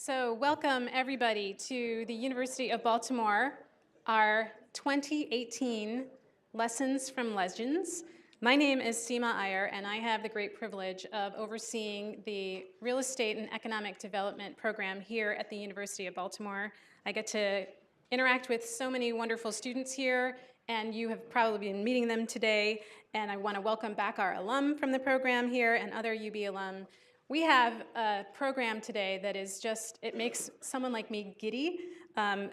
So welcome everybody to the University of Baltimore, our 2018 Lessons from Legends. My name is Seema Iyer, and I have the great privilege of overseeing the Real Estate and Economic Development program here at the University of Baltimore. I get to interact with so many wonderful students here, and you have probably been meeting them today, and I want to welcome back our alum from the program here and other UB alum. We have a program today that is just, it makes someone like me giddy. Women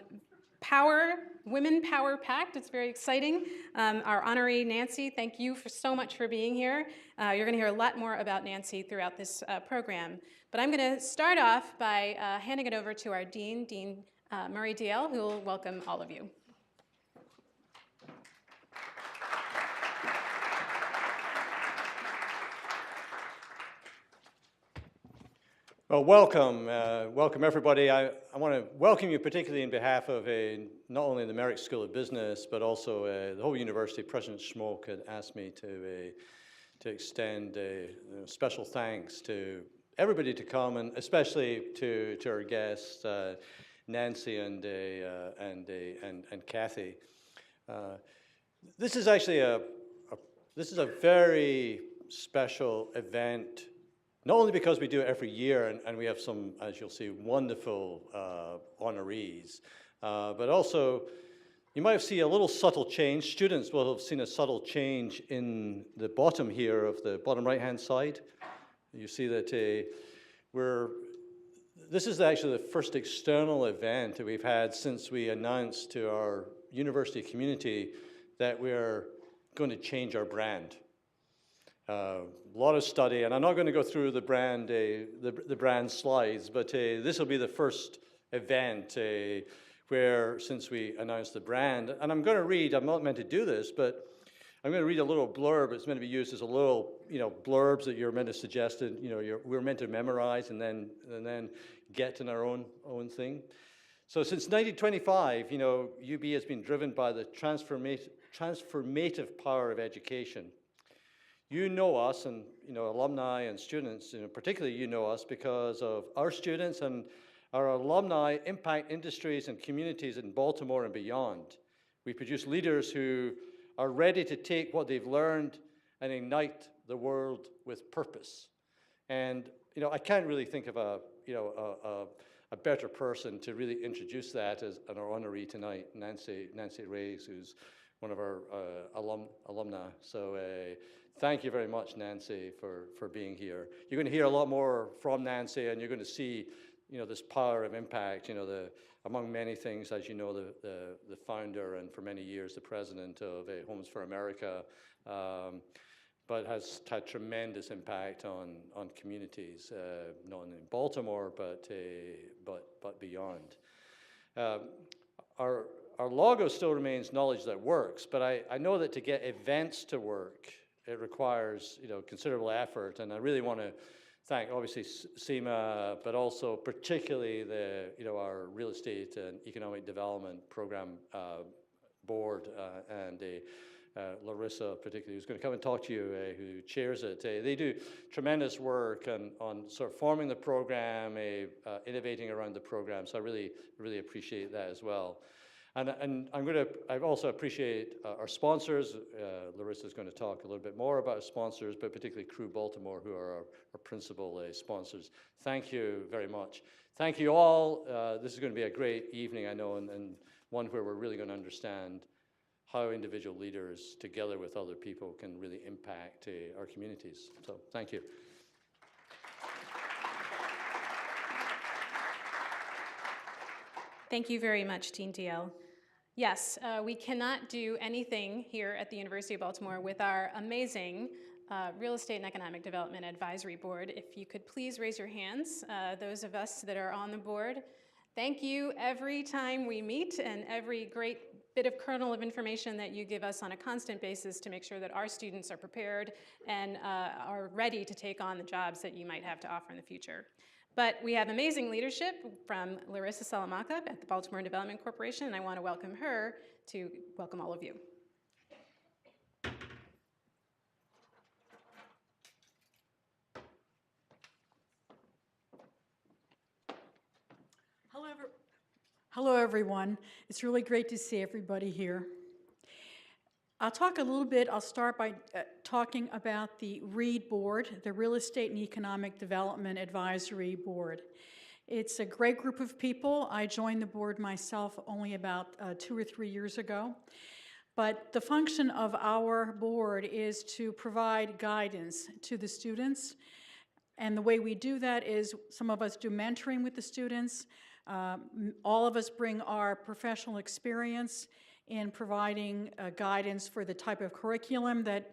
power packed, it's very exciting. Our honoree, Nancy, thank you so much for being here. You're gonna hear a lot more about Nancy throughout this program. But I'm gonna start off by handing it over to our Dean, Dean Murray DL, who will welcome all of you. Well, welcome everybody. I want to welcome you particularly in behalf of not only the Merrick School of Business, but also the whole university. President Schmoke had asked me to extend special thanks to everybody to come, and especially to our guests, Nancy and Kathy. This is actually this is a very special event. Not only because we do it every year, and we have some, as you'll see, wonderful honorees, but also you might have seen a little subtle change. Students will have seen a subtle change in the bottom here of the bottom right-hand side. You see that this is actually the first external event that we've had since we announced to our university community that we're going to change our brand. A lot of study, and I'm not going to go through the brand slides, but this will be the first event where, since we announced the brand, and I'm going to read, I'm not meant to do this, but I'm going to read a little blurb. It's meant to be used as a little, blurbs that you're meant to suggest, we're meant to memorize and then get in our own thing. So since 1925, UB has been driven by the transformative power of education. You know us, and alumni and students, particularly you know us because of our students, and our alumni impact industries and communities in Baltimore and beyond. We produce leaders who are ready to take what they've learned and ignite the world with purpose. And I can't really think of a better person to really introduce that as our honoree tonight, Nancy Rase, who's one of our alumni. So thank you very much, Nancy, for being here. You're going to hear a lot more from Nancy, and you're going to see, this power of impact. Among many things, as you know, the founder and for many years the president of Homes for America, but has had tremendous impact on communities, not only in Baltimore but beyond. Our logo still remains knowledge that works, but I know that to get events to work, it requires considerable effort, and I really want to thank obviously Seema, but also particularly our Real Estate and Economic Development Program Board and Larissa, particularly, who's going to come and talk to you, who chairs it. They do tremendous work on sort of forming the program, innovating around the program. So I really appreciate that as well. And I also appreciate our sponsors. Larissa's going to talk a little bit more about our sponsors, but particularly Crew Baltimore, who are our principal sponsors. Thank you very much. Thank you all. This is going to be a great evening, I know, and one where we're really going to understand how individual leaders, together with other people, can really impact our communities. So thank you. Thank you very much, Dean DL. Yes, we cannot do anything here at the University of Baltimore with our amazing Real Estate and Economic Development Advisory Board. If you could please raise your hands, those of us that are on the board. Thank you every time we meet, and every great bit of kernel of information that you give us on a constant basis to make sure that our students are prepared and are ready to take on the jobs that you might have to offer in the future. But we have amazing leadership from Larissa Salamanca at the Baltimore Development Corporation, and I want to welcome her to welcome all of you. Hello, everyone. It's really great to see everybody here. I'll talk a little bit, I'll start by talking about the Reid Board, the Real Estate and Economic Development Advisory Board. It's a great group of people. I joined the board myself only about 2 or 3 years ago. But the function of our board is to provide guidance to the students. And the way we do that is some of us do mentoring with the students. All of us bring our professional experience in providing guidance for the type of curriculum that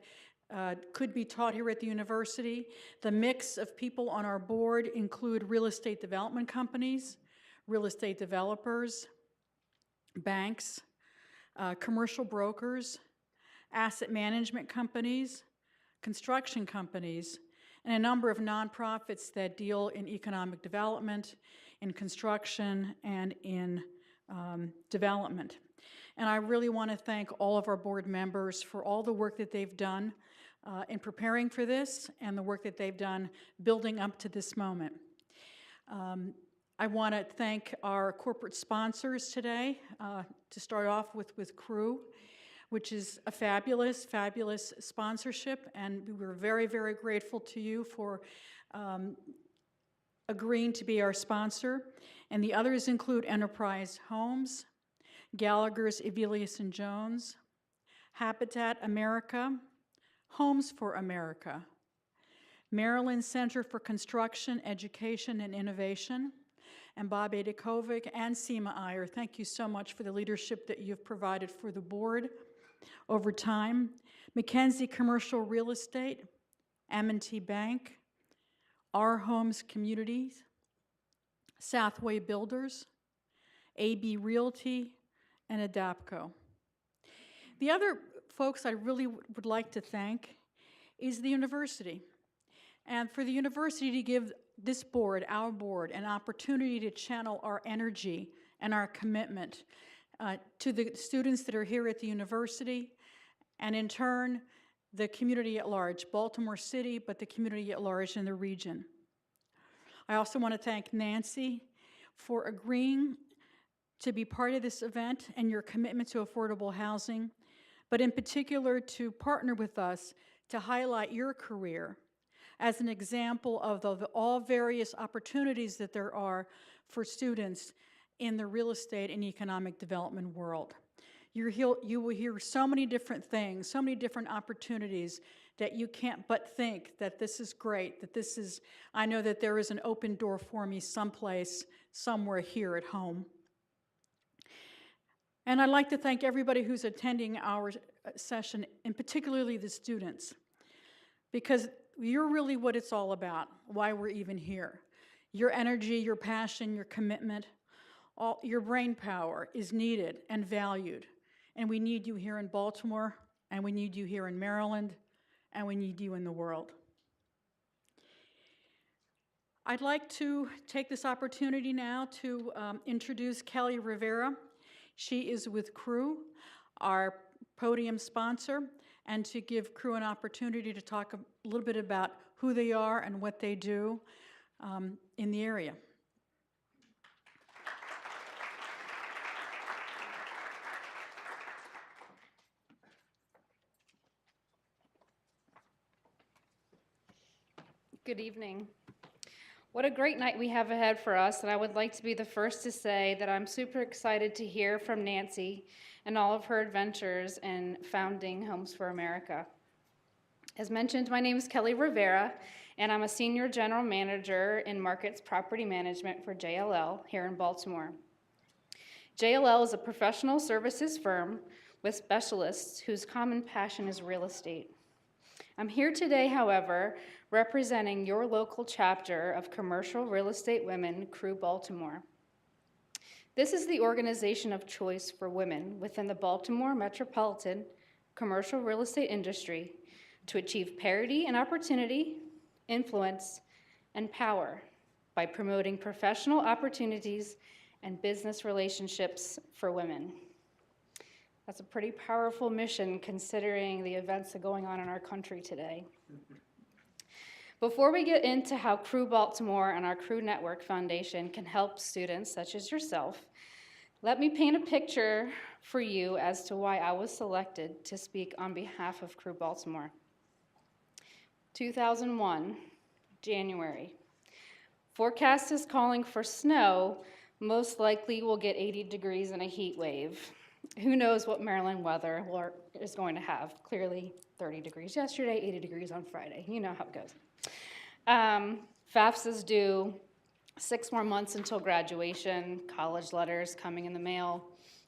could be taught here at the university. The mix of people on our board include real estate development companies, real estate developers, banks, commercial brokers, asset management companies, construction companies, and a number of nonprofits that deal in economic development, in construction, and in development. And I really want to thank all of our board members for all the work that they've done in preparing for this and the work that they've done building up to this moment. I want to thank our corporate sponsors today, to start off with Crew, which is a fabulous, fabulous sponsorship, and we're very, very grateful to you for agreeing to be our sponsor. And the others include Enterprise Homes, Gallagher's Evelius & Jones, Habitat America, Homes for America, Maryland Center for Construction, Education, and Innovation, and Bob Adakovic and Seema Iyer. Thank you so much for the leadership that you've provided for the board over time. McKenzie Commercial Real Estate, M&T Bank, Our Homes Communities, Southway Builders, AB Realty, and Adapco. The other folks I really would like to thank is the university. And for the university to give this board, our board, an opportunity to channel our energy and our commitment to the students that are here at the university, and in turn, the community at large, Baltimore City, but the community at large in the region. I also want to thank Nancy for agreeing to be part of this event and your commitment to affordable housing, but in particular to partner with us to highlight your career as an example of the all various opportunities that there are for students in the real estate and economic development world. You will hear so many different things, so many different opportunities that you can't but think that this is great, that this is, I know that there is an open door for me someplace, somewhere here at home. And I'd like to thank everybody who's attending our session, and particularly the students, because you're really what it's all about, why we're even here. Your energy, your passion, your commitment, all your brain power is needed and valued. And we need you here in Baltimore, and we need you here in Maryland, and we need you in the world. I'd like to take this opportunity now to introduce Kelly Rivera. She is with Crew, our podium sponsor, and to give Crew an opportunity to talk a little bit about who they are and what they do in the area. Good evening. What a great night we have ahead for us, and I would like to be the first to say that I'm super excited to hear from Nancy and all of her adventures in founding Homes for America. As mentioned, my name is Kelly Rivera, and I'm a Senior General Manager in Markets Property Management for JLL here in Baltimore. JLL is a professional services firm with specialists whose common passion is real estate. I'm here today, however, representing your local chapter of Commercial Real Estate Women, Crew Baltimore. This is the organization of choice for women within the Baltimore metropolitan commercial real estate industry to achieve parity and opportunity, influence, and power by promoting professional opportunities and business relationships for women. That's a pretty powerful mission considering the events that are going on in our country today. Before we get into how Crew Baltimore and our Crew Network Foundation can help students such as yourself, Let me paint a picture for you as to why I was selected to speak on behalf of Crew Baltimore. 2001, January. Forecast is calling for snow. Most likely we'll get 80 degrees in a heat wave. Who knows what Maryland weather is going to have? Clearly 30 degrees yesterday, 80 degrees on Friday. You know how it goes. FAFSA's due, 6 more months until graduation, college letters coming in the mail,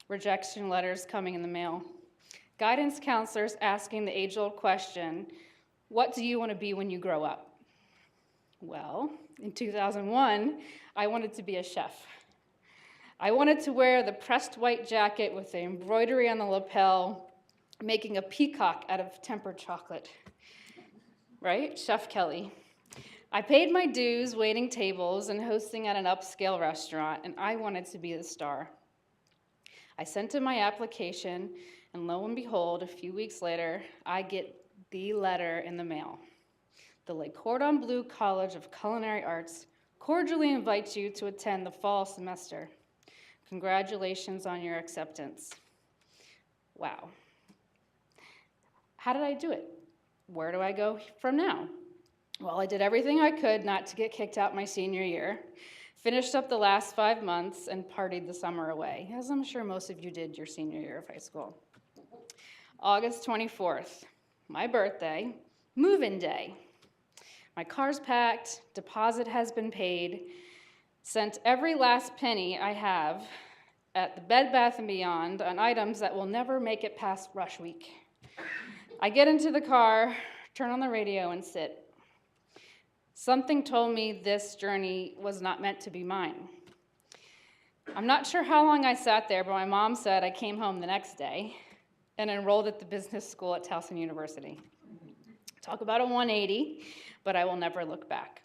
rejection letters coming in the mail. Guidance counselors asking the age-old question, what do you want to be when you grow up? Well, in 2001, I wanted to be a chef. I wanted to wear the pressed white jacket with the embroidery on the lapel, making a peacock out of tempered chocolate. Right? Chef Kelly. I paid my dues waiting tables and hosting at an upscale restaurant, and I wanted to be the star. I sent in my application, and lo and behold, a few weeks later, I get the letter in the mail. The Le Cordon Bleu College of Culinary Arts cordially invites you to attend the fall semester. Congratulations on your acceptance. Wow. How did I do it? Where do I go from now? Well, I did everything I could not to get kicked out my senior year, finished up the last 5 months, and partied the summer away, as I'm sure most of you did your senior year of high school. August 24th, my birthday, move-in day. My car's packed, deposit has been paid, sent every last penny I have at the Bed Bath & Beyond on items that will never make it past rush week. I get into the car, turn on the radio, and sit. Something told me this journey was not meant to be mine. I'm not sure how long I sat there, but my mom said I came home the next day and enrolled at the business school at Towson University. Talk about a 180, but I will never look back.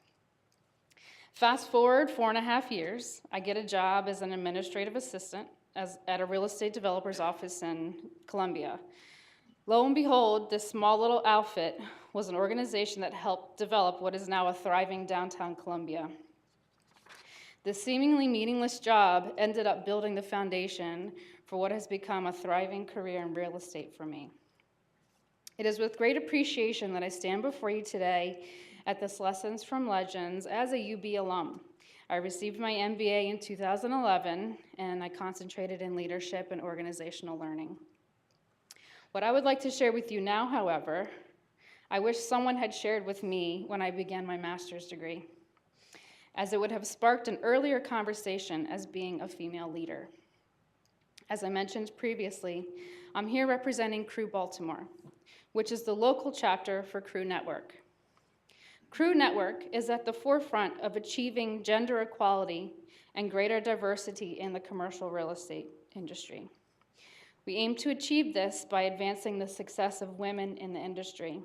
Fast forward 4.5 years, I get a job as an administrative assistant at a real estate developer's office in Columbia. Lo and behold, this small little outfit was an organization that helped develop what is now a thriving downtown Columbia. This seemingly meaningless job ended up building the foundation for what has become a thriving career in real estate for me. It is with great appreciation that I stand before you today at this Lessons from Legends as a UB alum. I received my MBA in 2011, and I concentrated in leadership and organizational learning. What I would like to share with you now, however, I wish someone had shared with me when I began my master's degree, as it would have sparked an earlier conversation as being a female leader. As I mentioned previously, I'm here representing Crew Baltimore, which is the local chapter for Crew Network. Crew Network is at the forefront of achieving gender equality and greater diversity in the commercial real estate industry. We aim to achieve this by advancing the success of women in the industry.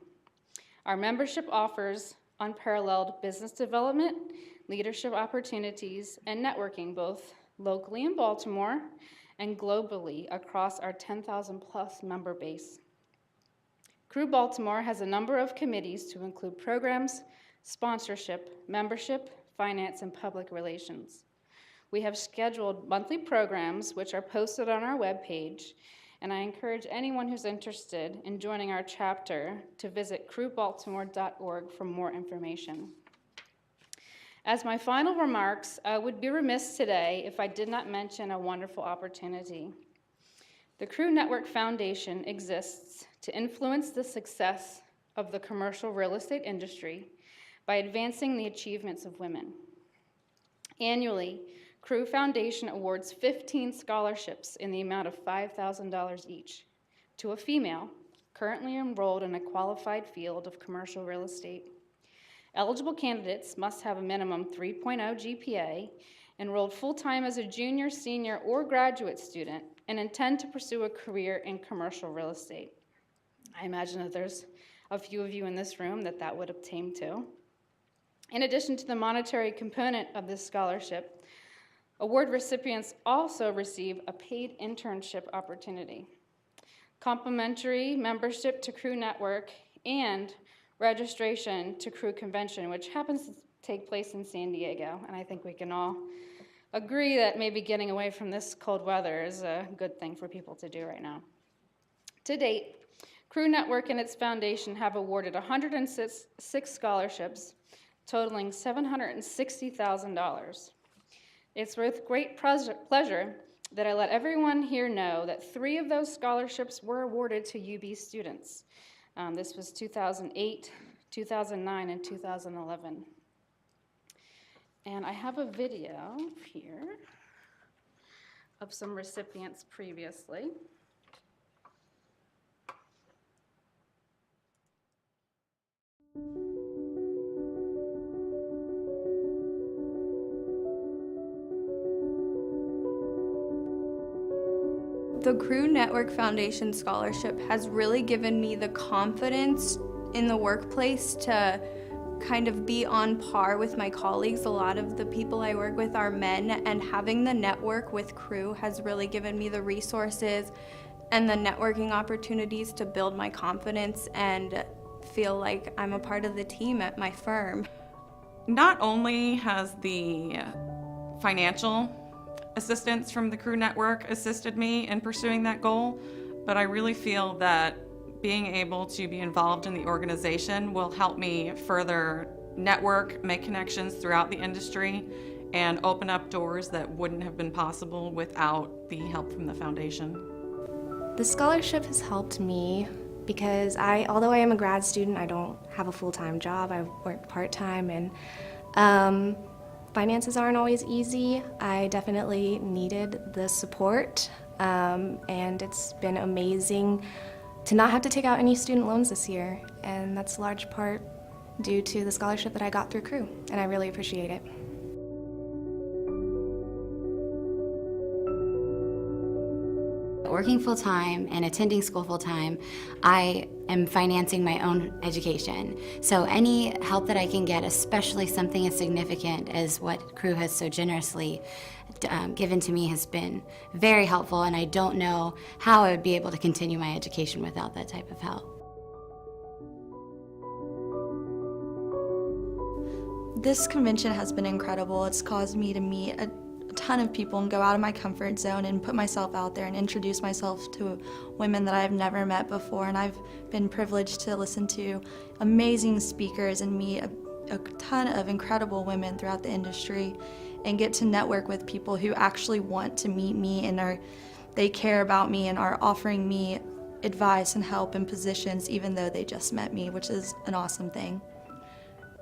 Our membership offers unparalleled business development, leadership opportunities, and networking both locally in Baltimore and globally across our 10,000 plus member base. Crew Baltimore has a number of committees to include programs, sponsorship, membership, finance, and public relations. We have scheduled monthly programs which are posted on our webpage, and I encourage anyone who's interested in joining our chapter to visit crewbaltimore.org for more information. As my final remarks, I would be remiss today if I did not mention a wonderful opportunity. The Crew Network Foundation exists to influence the success of the commercial real estate industry by advancing the achievements of women. Annually, Crew Foundation awards 15 scholarships in the amount of $5,000 each to a female currently enrolled in a qualified field of commercial real estate. Eligible candidates must have a minimum 3.0 GPA, enrolled full-time as a junior, senior, or graduate student, and intend to pursue a career in commercial real estate. I imagine that there's a few of you in this room that would obtain to. In addition to the monetary component of this scholarship, award recipients also receive a paid internship opportunity, complimentary membership to Crew Network, and registration to Crew Convention, which happens to take place in San Diego, and I think we can all agree that maybe getting away from this cold weather is a good thing for people to do right now. To date, Crew Network and its foundation have awarded 106 scholarships, totaling $760,000. It's with great pleasure that I let everyone here know that 3 of those scholarships were awarded to UB students. This was 2008, 2009, and 2011. And I have a video here of some recipients previously. The Crew Network Foundation Scholarship has really given me the confidence in the workplace to kind of be on par with my colleagues. A lot of the people I work with are men, and having the network with Crew has really given me the resources and the networking opportunities to build my confidence and feel like I'm a part of the team at my firm. Not only has the financial assistance from the Crew Network assisted me in pursuing that goal, but I really feel that being able to be involved in the organization will help me further network, make connections throughout the industry, and open up doors that wouldn't have been possible without the help from the foundation. The scholarship has helped me because although I am a grad student, I don't have a full-time job. I work part-time, and finances aren't always easy. I definitely needed the support, and it's been amazing to not have to take out any student loans this year, and that's a large part due to the scholarship that I got through Crew, and I really appreciate it. Working full-time and attending school full-time, I am financing my own education. So any help that I can get, especially something as significant as what Crew has so generously given to me, has been very helpful, and I don't know how I would be able to continue my education without that type of help. This convention has been incredible. It's caused me to meet a ton of people and go out of my comfort zone and put myself out there and introduce myself to women that I've never met before. And I've been privileged to listen to amazing speakers and meet a ton of incredible women throughout the industry and get to network with people who actually want to meet me and they care about me and are offering me advice and help in positions even though they just met me, which is an awesome thing.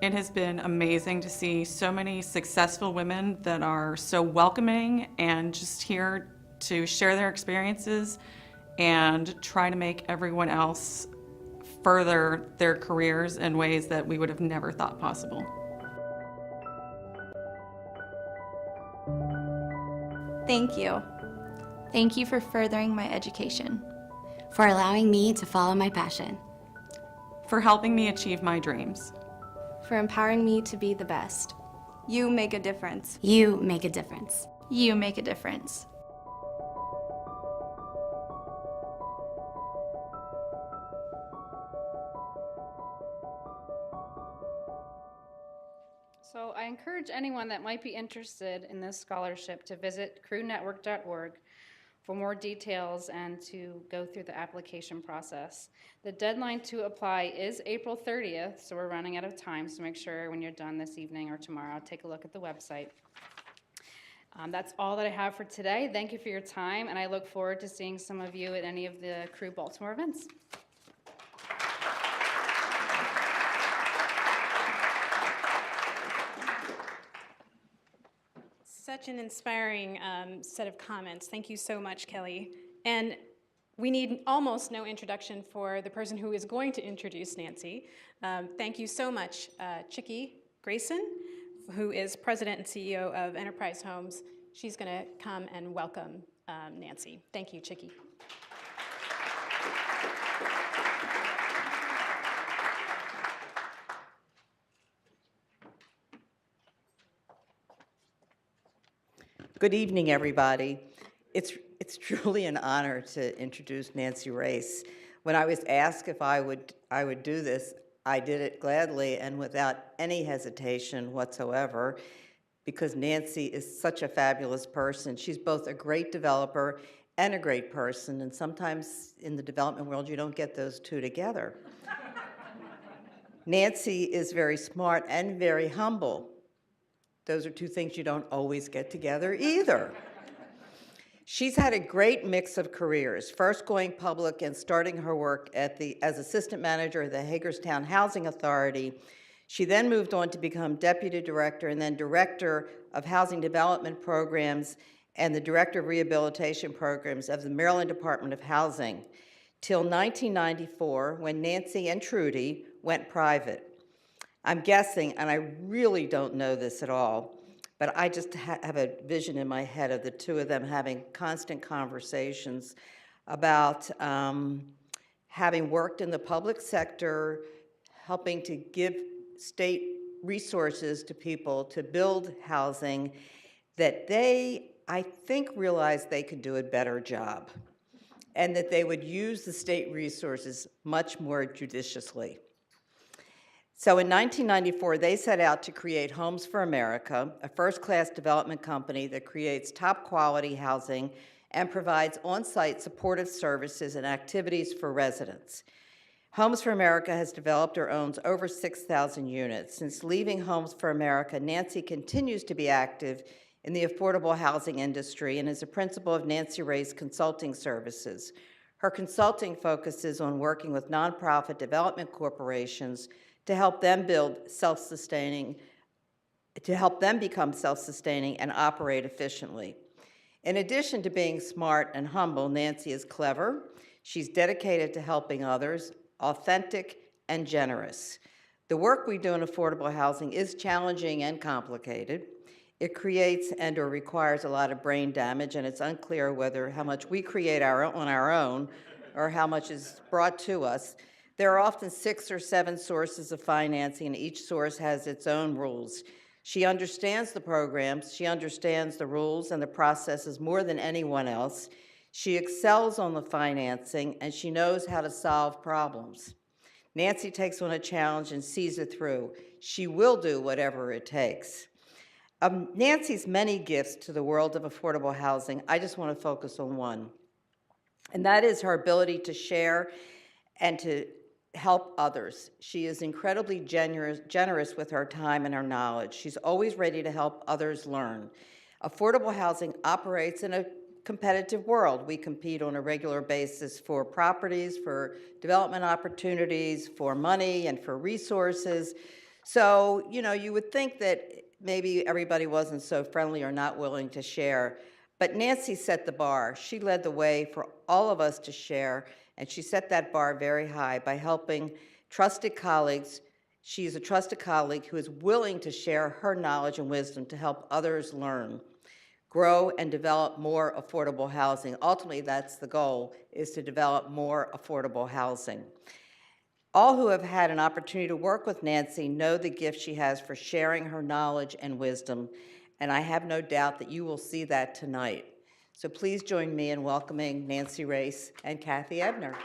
It has been amazing to see so many successful women that are so welcoming and just here to share their experiences and try to make everyone else further their careers in ways that we would have never thought possible. Thank you. Thank you for furthering my education. For allowing me to follow my passion. For helping me achieve my dreams. For empowering me to be the best. You make a difference. You make a difference. You make a difference. So I encourage anyone that might be interested in this scholarship to visit crewnetwork.org for more details and to go through the application process. The deadline to apply is April 30th, so we're running out of time, so make sure when you're done this evening or tomorrow, take a look at the website. That's all that I have for today. Thank you for your time, and I look forward to seeing some of you at any of the Crew Baltimore events. Such an inspiring set of comments. Thank you so much, Kelly. And we need almost no introduction for the person who is going to introduce Nancy. Thank you so much, Chickie Grayson, who is President and CEO of Enterprise Homes. She's going to come and welcome Nancy. Thank you, Chickie. Good evening, everybody. It's truly an honor to introduce Nancy Rase. When I was asked if I would do this, I did it gladly and without any hesitation whatsoever. because Nancy is such a fabulous person. She's both a great developer and a great person, and sometimes in the development world, you don't get those two together. Nancy is very smart and very humble. Those are two things you don't always get together either. She's had a great mix of careers, first going public and starting her work as assistant manager at the Hagerstown Housing Authority. She then moved on to become deputy director and then director of housing development programs and the director of rehabilitation programs of the Maryland Department of Housing, till 1994, when Nancy and Trudy went private. I'm guessing, and I really don't know this at all, but I just have a vision in my head of the two of them having constant conversations about having worked in the public sector, helping to give state resources to people to build housing, that they, I think, realized they could do a better job and that they would use the state resources much more judiciously. So in 1994, they set out to create Homes for America, a first-class development company that creates top-quality housing and provides on-site supportive services and activities for residents. Homes for America has developed or owns over 6,000 units. Since leaving Homes for America, Nancy continues to be active in the affordable housing industry and is a principal of Nancy Rase Consulting Services. Her consulting focuses on working with nonprofit development corporations to help them become self-sustaining and operate efficiently. In addition to being smart and humble, Nancy is clever. She's dedicated to helping others, authentic, and generous. The work we do in affordable housing is challenging and complicated. It creates and/or requires a lot of brain damage, and it's unclear whether how much we create on our own or how much is brought to us. There are often 6 or 7 sources of financing, and each source has its own rules. She understands the programs, she understands the rules and the processes more than anyone else. She excels on the financing, and she knows how to solve problems. Nancy takes on a challenge and sees it through. She will do whatever it takes. Of Nancy's many gifts to the world of affordable housing, I just want to focus on one, and that is her ability to share and to help others. She is incredibly generous with her time and her knowledge. She's always ready to help others learn. Affordable housing operates in a competitive world. We compete on a regular basis for properties, for development opportunities, for money, and for resources. So, you would think that maybe everybody wasn't so friendly or not willing to share. But Nancy set the bar. She led the way for all of us to share, and she set that bar very high by helping trusted colleagues. She is a trusted colleague who is willing to share her knowledge and wisdom to help others learn, grow, and develop more affordable housing. Ultimately, that's the goal, is to develop more affordable housing. All who have had an opportunity to work with Nancy know the gift she has for sharing her knowledge and wisdom, and I have no doubt that you will see that tonight. So please join me in welcoming Nancy Rase and Kathy Ebner.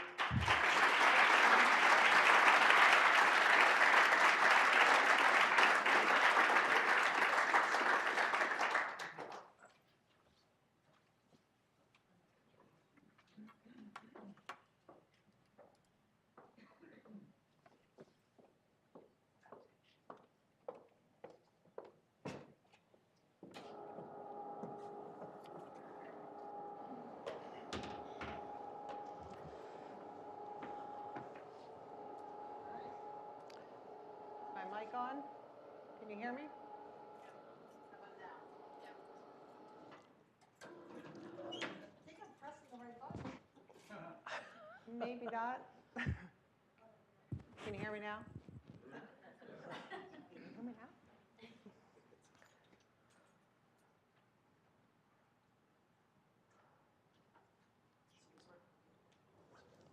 My mic on? Can you hear me? I think I'm pressing the right button. Maybe not. Can you hear me now? Can you hear me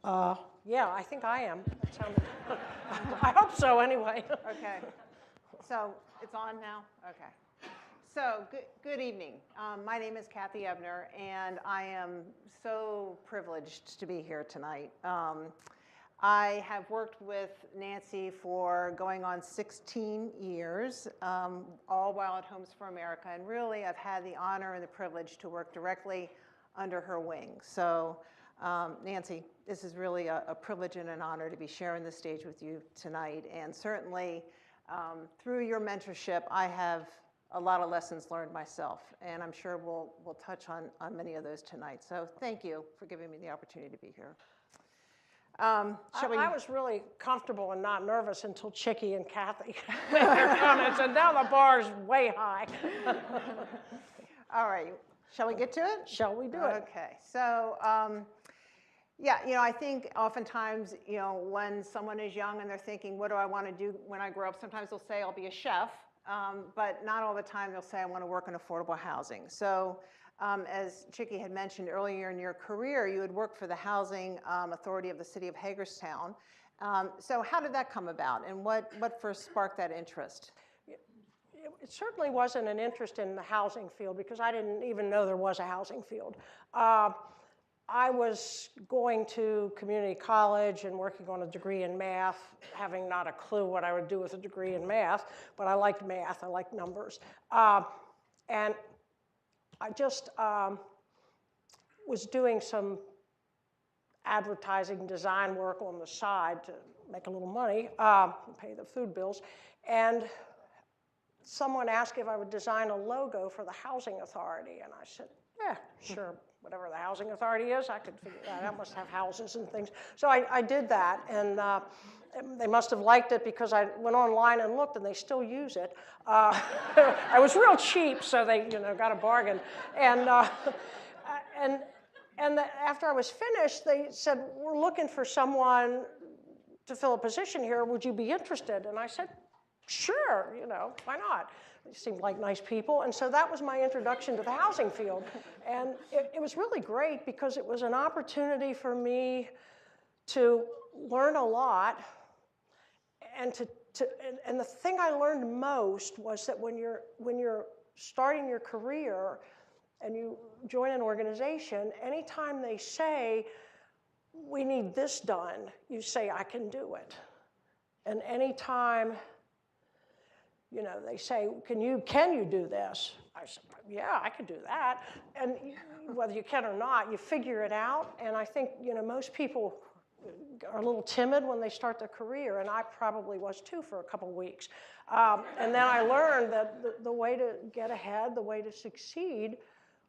now? Yeah, I think I am. I hope so, anyway. Okay. So it's on now? Okay. So good evening. My name is Kathy Ebner, and I am so privileged to be here tonight. I have worked with Nancy for going on 16 years, all while at Homes for America, and really I've had the honor and the privilege to work directly under her wing. So Nancy, this is really a privilege and an honor to be sharing the stage with you tonight, and certainly through your mentorship, I have a lot of lessons learned myself, and I'm sure we'll touch on many of those tonight. So thank you for giving me the opportunity to be here. I was really comfortable and not nervous until Chicky and Kathy made their comments, and now the bar's way high. All right, shall we get to it? Shall we do it? Okay, so yeah, I think oftentimes, when someone is young and they're thinking, what do I want to do when I grow up? Sometimes they'll say, I'll be a chef, but not all the time they'll say, I want to work in affordable housing. So as Chicky had mentioned earlier in your career, you had worked for the Housing Authority of the City of Hagerstown. So how did that come about, and what first sparked that interest? It certainly wasn't an interest in the housing field, because I didn't even know there was a housing field. I was going to community college and working on a degree in math, having not a clue what I would do with a degree in math, but I liked math, I liked numbers. And I just was doing some advertising design work on the side to make a little money, pay the food bills, and someone asked if I would design a logo for the Housing Authority, and I said, yeah, sure, whatever the Housing Authority is, I could figure that out. I must have houses and things. So I did that, and they must have liked it, because I went online and looked, and they still use it. I was real cheap, so they got a bargain. And after I was finished, they said, we're looking for someone to fill a position here. Would you be interested? And I said, sure, why not? They seemed like nice people, and so that was my introduction to the housing field. And it was really great, because it was an opportunity for me to learn a lot, and and the thing I learned most was that when you're starting your career and you join an organization, anytime they say, we need this done, you say, I can do it. And anytime they say, can you do this? I said, yeah, I could do that. And whether you can or not, you figure it out. And I think, most people are a little timid when they start their career, and I probably was too for a couple weeks. And then I learned that the way to get ahead, the way to succeed,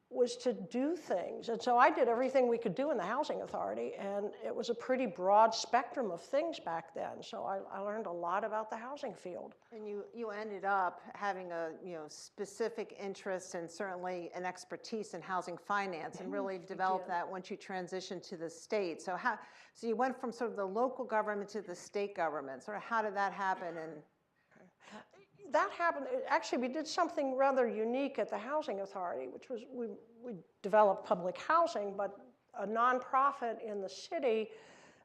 was to do things. And so I did everything we could do in the Housing Authority, and it was a pretty broad spectrum of things back then. So I learned a lot about the housing field. And you ended up having a specific interest and certainly an expertise in housing finance, and really developed that once you transitioned to the state. So so you went from sort of the local government to the state government. Sort of how did that happen? And that happened. Actually, we did something rather unique at the Housing Authority, which was we developed public housing, but a nonprofit in the city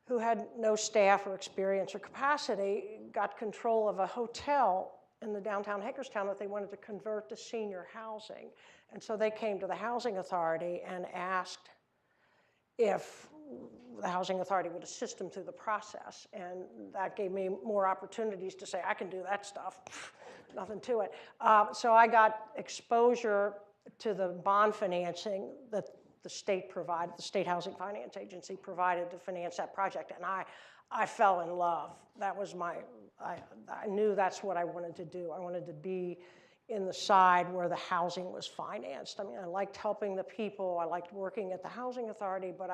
who had no staff or experience or capacity got control of a hotel in the downtown Hagerstown that they wanted to convert to senior housing. And so they came to the Housing Authority and asked if the Housing Authority would assist them through the process. And that gave me more opportunities to say, I can do that stuff. Nothing to it. So I got exposure to the bond financing that the state provided, the State Housing Finance Agency provided to finance that project. And I fell in love. That was I knew that's what I wanted to do. I wanted to be in the side where the housing was financed. I mean, I liked helping the people. I liked working at the Housing Authority, but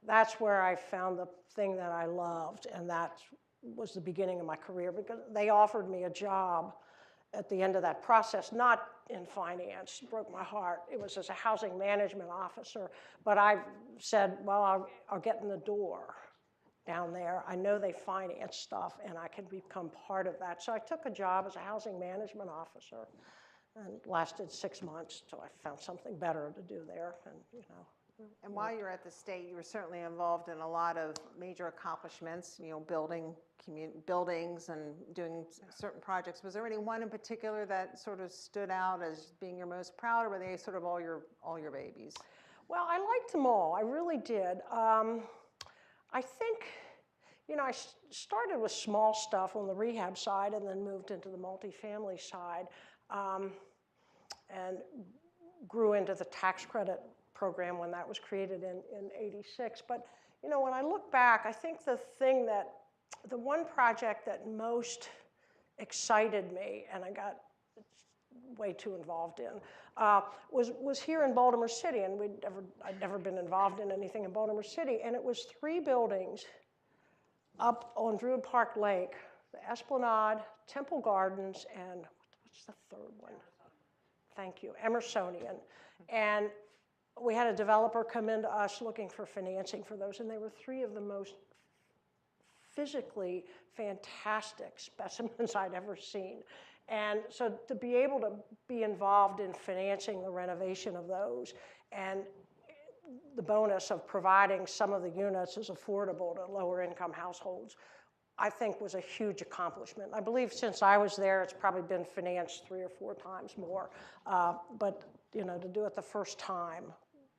that's where I found the thing that I loved, and that was the beginning of my career, because they offered me a job at the end of that process, not in finance. It broke my heart. It was as a housing management officer, but I said, well, I'll get in the door down there. I know they finance stuff, and I can become part of that. So I took a job as a housing management officer, and lasted 6 months till I found something better to do there. And while you were at the state, you were certainly involved in a lot of major accomplishments, building buildings and doing certain projects. Was there any one in particular that sort of stood out as being your most proud, or were they sort of all your babies? Well, I liked them all. I really did. I think you know, I started with small stuff on the rehab side and then moved into the multifamily side, and grew into the tax credit program when that was created in '86. But, you know, when I look back, I think the one project that most excited me, and I got way too involved in, was here in Baltimore City, and I'd never been involved in anything in Baltimore City, and it was 3 buildings up on Druid Park Lake, the Esplanade, Temple Gardens, and what's the third one? Thank you, Emersonian. And we had a developer come into us looking for financing for those, and they were 3 of the most physically fantastic specimens I'd ever seen. And so to be able to be involved in financing the renovation of those, and the bonus of providing some of the units as affordable to lower income households, I think was a huge accomplishment. I believe since I was there, it's probably been financed 3 or 4 times more. But you know, to do it the first time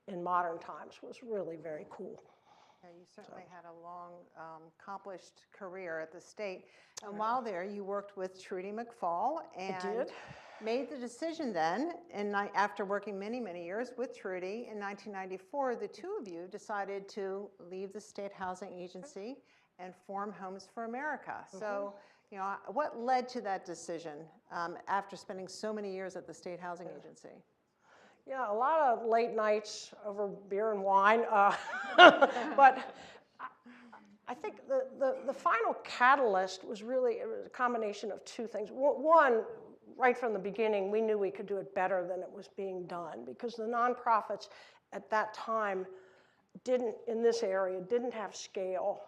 in modern times was really very cool. Yeah, you certainly had a long, accomplished career at the state. And while there, you worked with Trudy McFall and made the decision then, and after working many, many years with Trudy, in 1994, the 2 of you decided to leave the State Housing Agency and form Homes for America. So, you know, what led to that decision after spending so many years at the State Housing Agency? Yeah, a lot of late nights over beer and wine, but I think the final catalyst was really a combination of 2 things. One, right from the beginning, we knew we could do it better than it was being done, because the nonprofits at that time in this area, didn't have scale.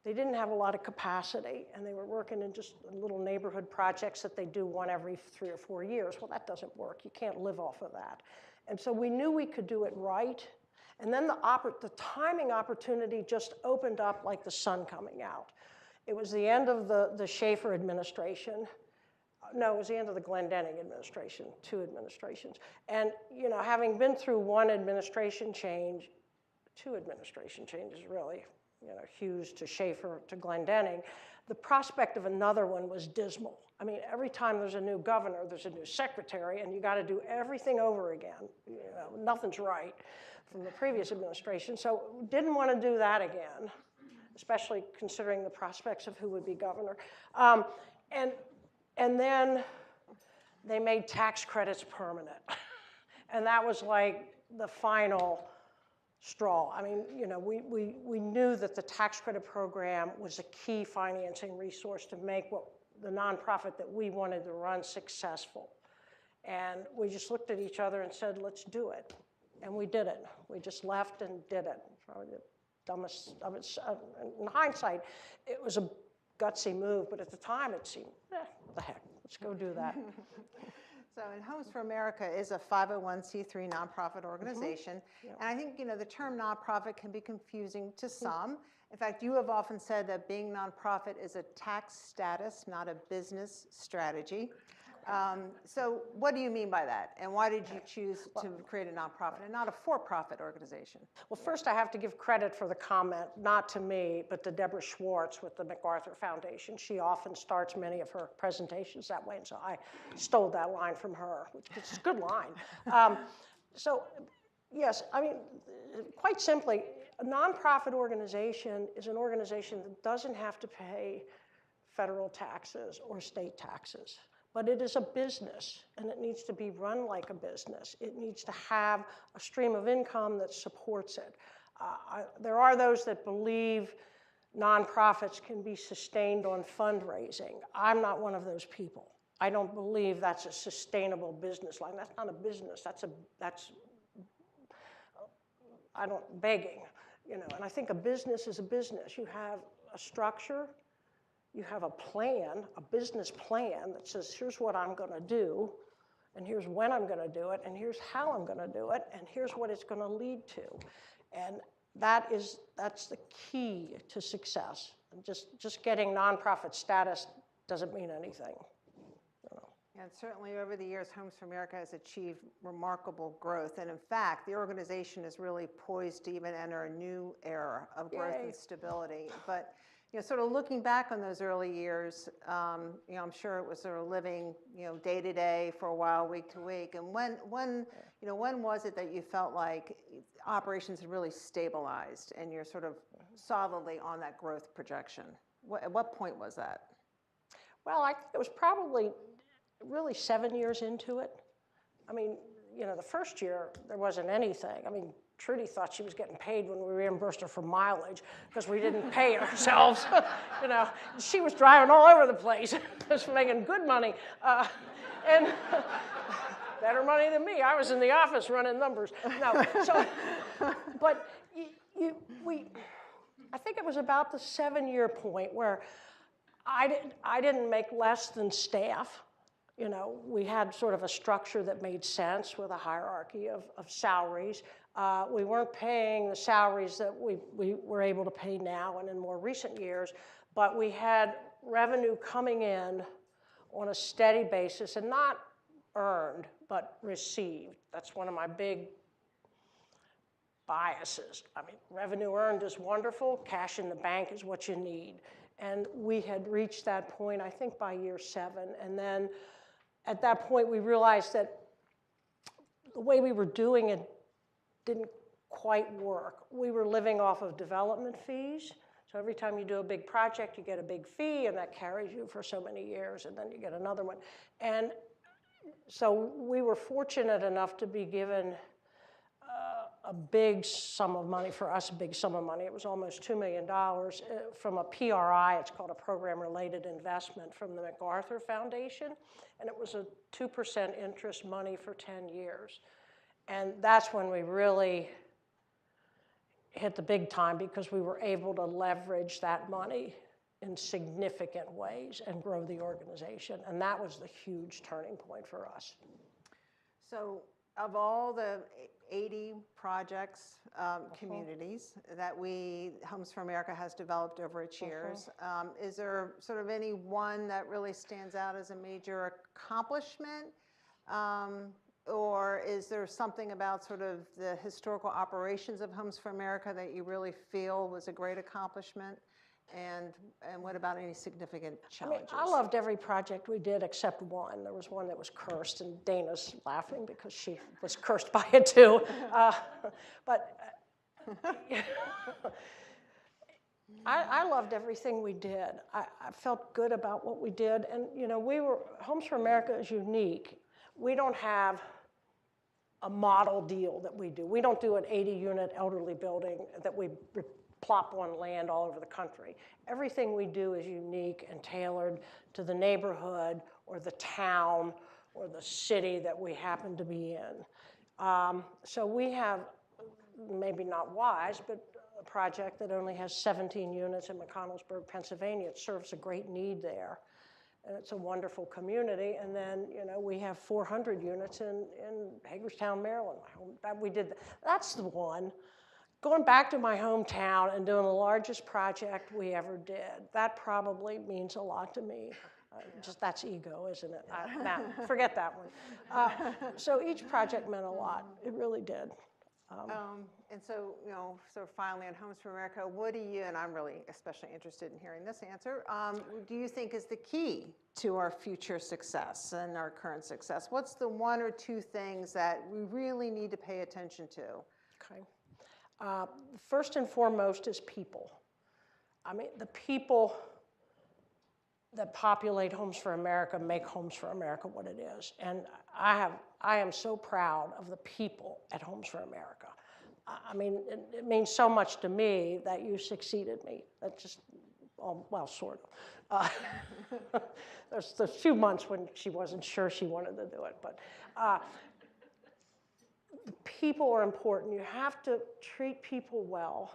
They didn't have a lot of capacity, and they were working in just little neighborhood projects that they do one every 3 or 4 years. Well, that doesn't work. You can't live off of that. And so we knew we could do it right. And then the timing opportunity just opened up like the sun coming out. It was the end of the Schaefer administration. No, it was the end of the Glendenning administration, 2 administrations. And, you know, having been through 1 administration change, 2 administration changes really, you know, Hughes to Schaefer to Glendenning, the prospect of another one was dismal. I mean, every time there's a new governor, there's a new secretary, and you got to do everything over again. You know, nothing's right from the previous administration. So didn't want to do that again, especially considering the prospects of who would be governor. And then they made tax credits permanent. And that was like the final straw. I mean, you know, we knew that the tax credit program was a key financing resource to make the nonprofit that we wanted to run successful. And we just looked at each other and said, let's do it. And we did it. We just left and did it. Probably the dumbest of it. In hindsight, it was a gutsy move, but at the time it seemed, the heck, let's go do that. So, and Homes for America is a 501c3 nonprofit organization. Yeah. And I think, you know, the term nonprofit can be confusing to some. In fact, you have often said that being nonprofit is a tax status, not a business strategy. So what do you mean by that? And why did you choose to create a nonprofit and not a for-profit organization? Well, first I have to give credit for the comment, not to me, but to Deborah Schwartz with the MacArthur Foundation. She often starts many of her presentations that way, and so I stole that line from her, which is a good line. So, yes, I mean, quite simply, a nonprofit organization is an organization that doesn't have to pay federal taxes or state taxes. But it is a business, and it needs to be run like a business. It needs to have a stream of income that supports it. There are those that believe nonprofits can be sustained on fundraising. I'm not one of those people. I don't believe that's a sustainable business line. That's not a business. That's begging, you know. And I think a business is a business. You have a structure. You have a plan, a business plan that says, here's what I'm going to do, and here's when I'm going to do it, and here's how I'm going to do it, and here's what it's going to lead to. And that's the key to success. And just getting nonprofit status doesn't mean anything. You know. And certainly over the years, Homes for America has achieved remarkable growth. And in fact, the organization is really poised to even enter a new era of growth and stability. But sort of looking back on those early years, I'm sure it was sort of living, day to day for a while, week to week. And when was it that you felt like operations had really stabilized and you're sort of solidly on that growth projection? At what point was that? Well, I think it was probably really 7 years into it. I mean, the first year there wasn't anything. I mean, Trudy thought she was getting paid when we reimbursed her for mileage because we didn't pay ourselves. She was driving all over the place, just making good money, and better money than me. I was in the office running numbers. No, so, but I think it was about the 7-year point where I didn't make less than staff. We had sort of a structure that made sense with a hierarchy of salaries. We weren't paying the salaries that we were able to pay now and in more recent years, but we had revenue coming in on a steady basis, and not earned, but received. That's one of my big biases. I mean, revenue earned is wonderful, cash in the bank is what you need. And we had reached that point, I think, by year 7, and then at that point, we realized that the way we were doing it didn't quite work. We were living off of development fees. So every time you do a big project, you get a big fee, and that carries you for so many years, and then you get another one. And so we were fortunate enough to be given a big sum of money, for us, a big sum of money. It was almost $2 million from a PRI, it's called a program-related investment, from the MacArthur Foundation. And it was a 2% interest money for 10 years. And that's when we really hit the big time, because we were able to leverage that money in significant ways and grow the organization. And that was the huge turning point for us. So of all the 80 projects, communities that Homes for America has developed over its years, is there sort of any one that really stands out as a major accomplishment? Or is there something about sort of the historical operations of Homes for America that you really feel was a great accomplishment? And what about any significant challenges? I loved every project we did except one. There was one that was cursed, and Dana's laughing because she was cursed by it too. I loved everything we did. I felt good about what we did, and Homes for America is unique. We don't have a model deal that we do. We don't do an 80-unit elderly building that we plop on land all over the country. Everything we do is unique and tailored to the neighborhood or the town or the city that we happen to be in. So we have, maybe not wise, but a project that only has 17 units in McConnellsburg, Pennsylvania. It serves a great need there. And it's a wonderful community. And then, we have 400 units in Hagerstown, Maryland. That's the one. Going back to my hometown and doing the largest project we ever did, that probably means a lot to me. That's ego, isn't it? Forget that one. So each project meant a lot. It really did. And so, so finally on Homes for America, what do you, and I'm really especially interested in hearing this answer, do you think is the key to our future success and our current success? What's the one or two things that we really need to pay attention to? Okay. First and foremost is people. I mean, the people that populate Homes for America make Homes for America what it is. And I am so proud of the people at Homes for America. I mean, it means so much to me that you succeeded me. That's just, well, sort of. There's a few months when she wasn't sure she wanted to do it, but the people are important. You have to treat people well.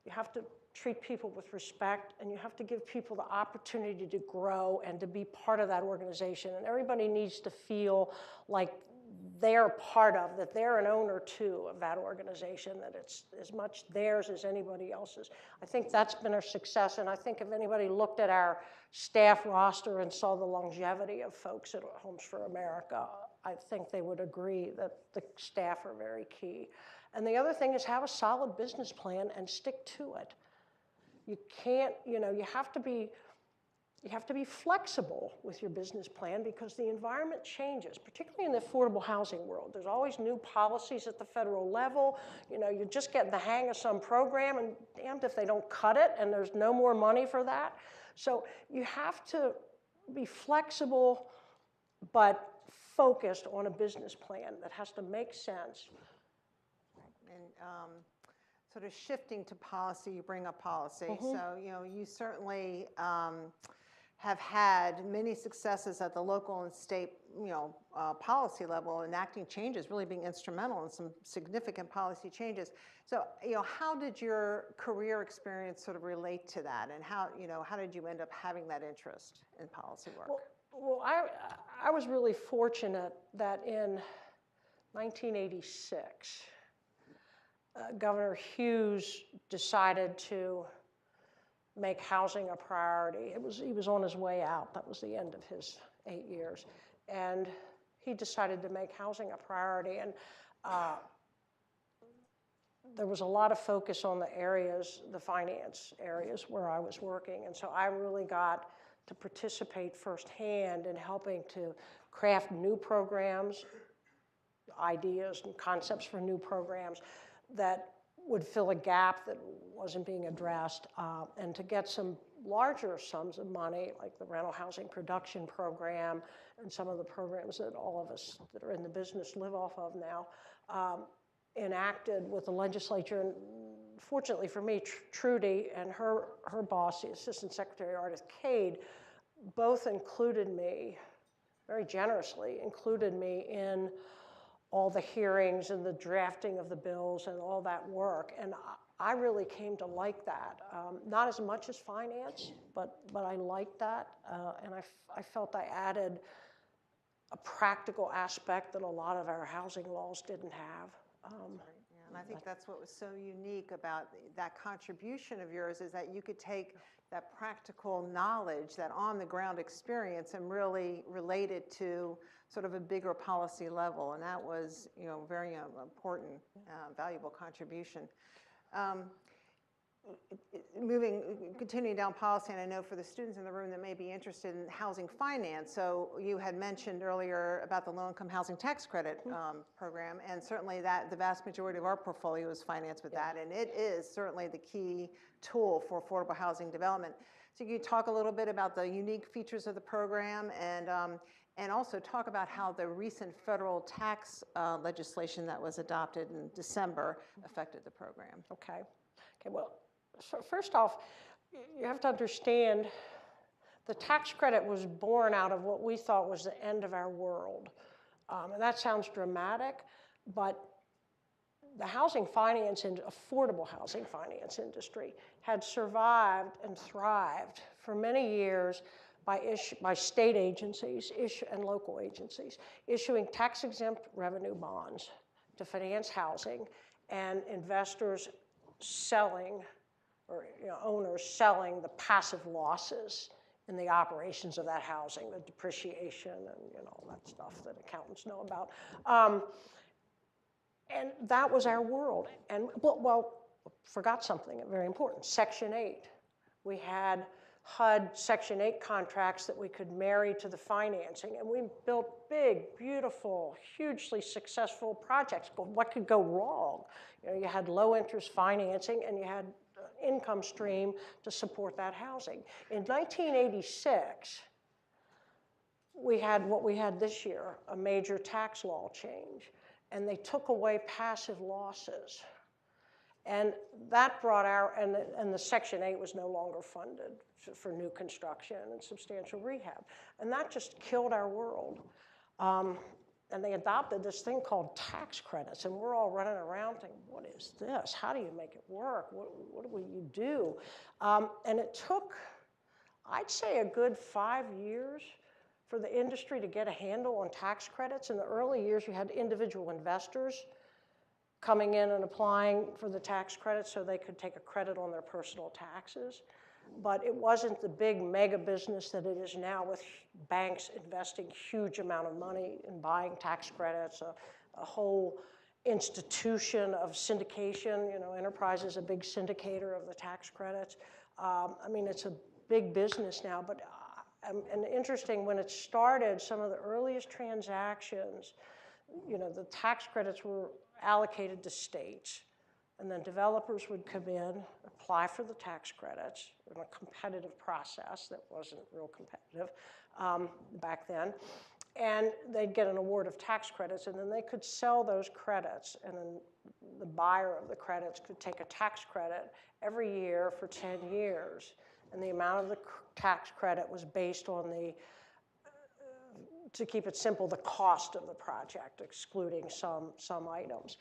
You have to treat people with respect, and you have to give people the opportunity to grow and to be part of that organization. And everybody needs to feel like they're part of, that they're an owner too of that organization, that it's as much theirs as anybody else's. I think that's been our success, and I think if anybody looked at our staff roster and saw the longevity of folks at Homes for America, I think they would agree that the staff are very key. And the other thing is have a solid business plan and stick to it. You can't, you know, you have to be flexible with your business plan because the environment changes, particularly in the affordable housing world. There's always new policies at the federal level. You know, you're just getting the hang of some program and damned if they don't cut it and there's no more money for that. So you have to be flexible but focused on a business plan that has to make sense. And sort of shifting to policy, you bring up policy. So, you know, you certainly have had many successes at the local and state, you know, policy level, enacting changes, really being instrumental in some significant policy changes. So, you know, how did your career experience sort of relate to that, and how, you know, how did you end up having that interest in policy work? Well, I was really fortunate that in 1986, Governor Hughes decided to make housing a priority. He was on his way out. That was the end of his 8 years. And he decided to make housing a priority. And there was a lot of focus on the areas, the finance areas where I was working. And so I really got to participate firsthand in helping to craft new programs, ideas and concepts for new programs that would fill a gap that wasn't being addressed, and to get some larger sums of money, like the rental housing production program and some of the programs that all of us that are in the business live off of now, enacted with the legislature. And fortunately for me, Trudy and her boss, the Assistant Secretary Ardith Cade, both included me, very generously included me in all the hearings and the drafting of the bills and all that work. And I really came to like that. Not as much as finance, but I liked that. And I felt I added a practical aspect that a lot of our housing laws didn't have. And I think that's what was so unique about that contribution of yours, is that you could take that practical knowledge, that on-the-ground experience, and really relate it to sort of a bigger policy level. And that was, you know, very important, valuable contribution. Continuing down policy, and I know for the students in the room that may be interested in housing finance, so you had mentioned earlier about the low-income housing tax credit program, and certainly that the vast majority of our portfolio is financed with that, and it is certainly the key tool for affordable housing development. So can you talk a little bit about the unique features of the program, and also talk about how the recent federal tax legislation that was adopted in December affected the program? Okay, well, so first off, you have to understand the tax credit was born out of what we thought was the end of our world. And that sounds dramatic, but the housing finance and affordable housing finance industry had survived and thrived for many years by state agencies and local agencies issuing tax-exempt revenue bonds to finance housing, and investors selling, or owners selling the passive losses in the operations of that housing, the depreciation and all that stuff that accountants know about. And that was our world. And well, forgot something very important, Section 8. We had HUD Section 8 contracts that we could marry to the financing, and we built big, beautiful, hugely successful projects. But what could go wrong? You had low interest financing, and you had income stream to support that housing. In 1986, we had what we had this year, a major tax law change, and they took away passive losses. And that brought and the Section 8 was no longer funded for new construction and substantial rehab. And that just killed our world. And they adopted this thing called tax credits, and we're all running around thinking, what is this? How do you make it work? What will you do? And it took, I'd say, a good 5 years for the industry to get a handle on tax credits. In the early years, you had individual investors coming in and applying for the tax credit so they could take a credit on their personal taxes. But it wasn't the big mega business that it is now, with banks investing huge amount of money in buying tax credits, a whole institution of syndication. Enterprise is a big syndicator of the tax credits. I mean, it's a big business now, but and interesting, when it started, some of the earliest transactions, you know, the tax credits were allocated to states, and then developers would come in, apply for the tax credits in a competitive process that wasn't real competitive back then, and they'd get an award of tax credits, and then they could sell those credits, and then the buyer of the credits could take a tax credit every year for 10 years, and the amount of the tax credit was based on the, to keep it simple, the cost of the project, excluding some items.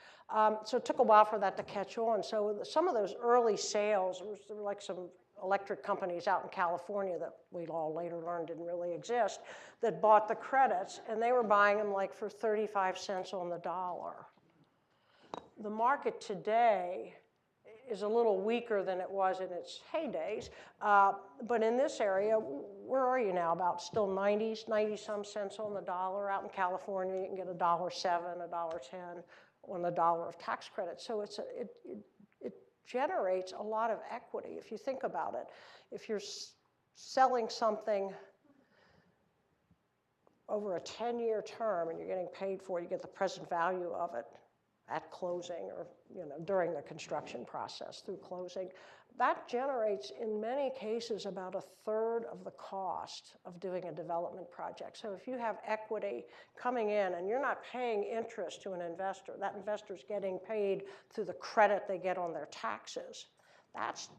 So it took a while for that to catch on. So some of those early sales, there were like some electric companies out in California that we all later learned didn't really exist, that bought the credits, and they were buying them like for 35 cents on the dollar. The market today is a little weaker than it was in its heydays, but in this area, where are you now? About still 90-some cents on the dollar. Out in California, you can get $1.07, $1.10 on the dollar of tax credit. So it generates a lot of equity if you think about it. If you're selling something over a 10-year term and you're getting paid for it, you get the present value of it at closing, or during the construction process through closing. That generates, in many cases, about 1/3 of the cost of doing a development project. So if you have equity coming in and you're not paying interest to an investor, that investor's getting paid through the credit they get on their taxes, that's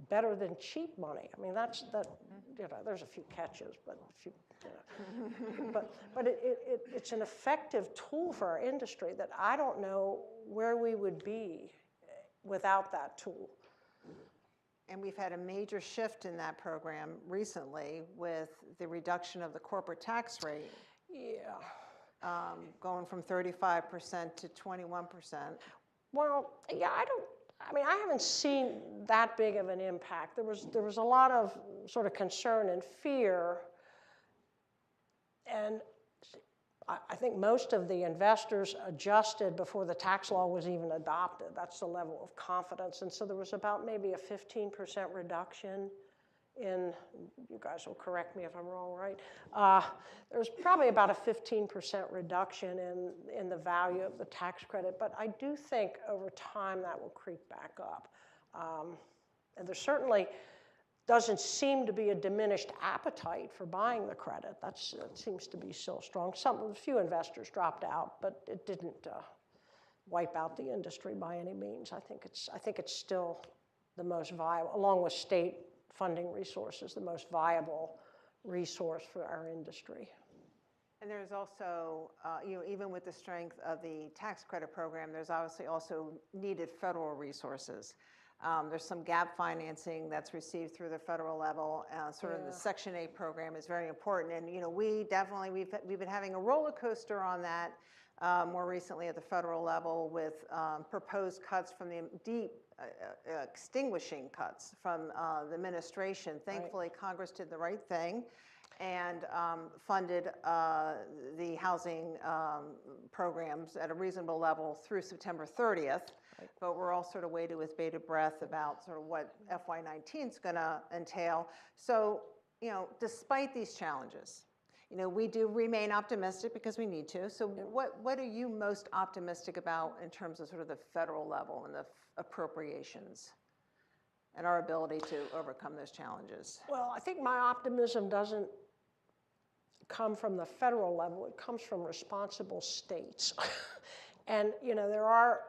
better than cheap money. I mean, there's a few catches, but it's an effective tool for our industry that I don't know where we would be without that tool. And we've had a major shift in that program recently with the reduction of the corporate tax rate. Yeah. Going from 35% to 21%. Well, yeah, I haven't seen that big of an impact. There was a lot of sort of concern and fear, and I think most of the investors adjusted before the tax law was even adopted. That's the level of confidence. And so there was about maybe a 15% reduction in, you guys will correct me if I'm wrong, right? There's probably about a 15% reduction in the value of the tax credit, but I do think over time that will creep back up. And there certainly doesn't seem to be a diminished appetite for buying the credit. That seems to be still strong. A few investors dropped out, but it didn't wipe out the industry by any means. I think it's still the most viable, along with state funding resources, the most viable resource for our industry. And there's also, even with the strength of the tax credit program, there's obviously also needed federal resources. There's some gap financing that's received through the federal level. The Section 8 program is very important. And we've been having a roller coaster on that more recently at the federal level with proposed cuts from the deep extinguishing cuts from the administration. Thankfully, Congress did the right thing and funded the housing programs at a reasonable level through September 30th. Right. But we're all sort of waiting with bated breath about sort of what FY19 is going to entail. So, despite these challenges, we do remain optimistic because we need to. So what are you most optimistic about in terms of sort of the federal level and the appropriations and our ability to overcome those challenges? Well, I think my optimism doesn't come from the federal level. It comes from responsible states. And, there are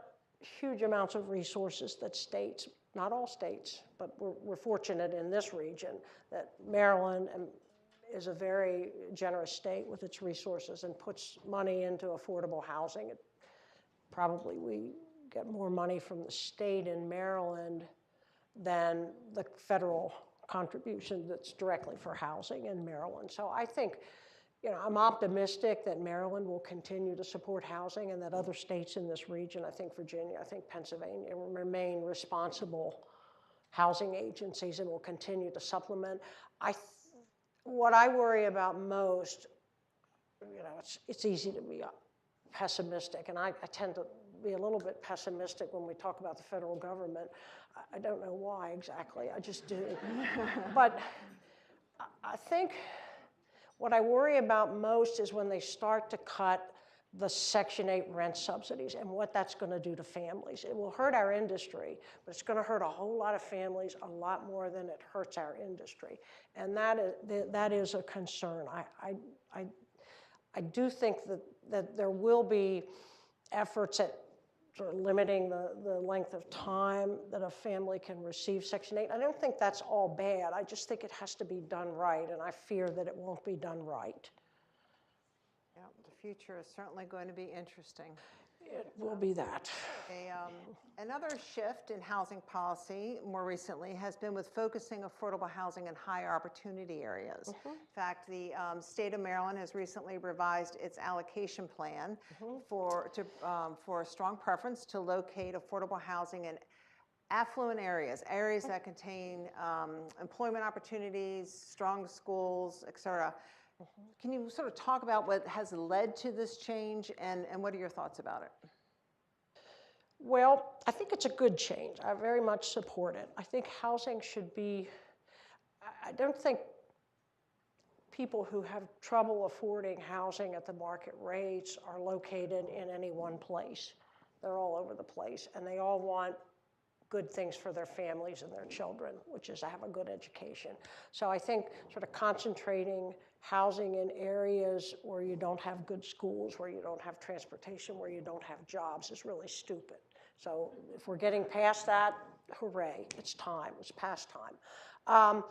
huge amounts of resources that states, not all states, but we're fortunate in this region that Maryland is a very generous state with its resources and puts money into affordable housing. Probably we get more money from the state in Maryland than the federal contribution that's directly for housing in Maryland. So I think, I'm optimistic that Maryland will continue to support housing and that other states in this region, I think Virginia, I think Pennsylvania, will remain responsible housing agencies and will continue to supplement. What I worry about most, it's easy to be pessimistic, and I tend to be a little bit pessimistic when we talk about the federal government. I don't know why exactly, I just do. But I think what I worry about most is when they start to cut the Section 8 rent subsidies and what that's going to do to families. It will hurt our industry, but it's going to hurt a whole lot of families a lot more than it hurts our industry. And that is a concern. I do think that there will be efforts at sort of limiting the length of time that a family can receive Section 8. I don't think that's all bad. I just think it has to be done right, and I fear that it won't be done right. Yeah, the future is certainly going to be interesting. It will be that. Another shift in housing policy more recently has been with focusing affordable housing in higher opportunity areas. In fact, the state of Maryland has recently revised its allocation plan for a strong preference to locate affordable housing in affluent areas, areas that contain employment opportunities, strong schools, et cetera. Can you sort of talk about what has led to this change and what are your thoughts about it? Well, I think it's a good change. I very much support it. I think housing should be, I don't think people who have trouble affording housing at the market rates are located in any one place. They're all over the place, and they all want good things for their families and their children, which is to have a good education. So I think sort of concentrating housing in areas where you don't have good schools, where you don't have transportation, where you don't have jobs is really stupid. So if we're getting past that, hooray, it's time, it's past time.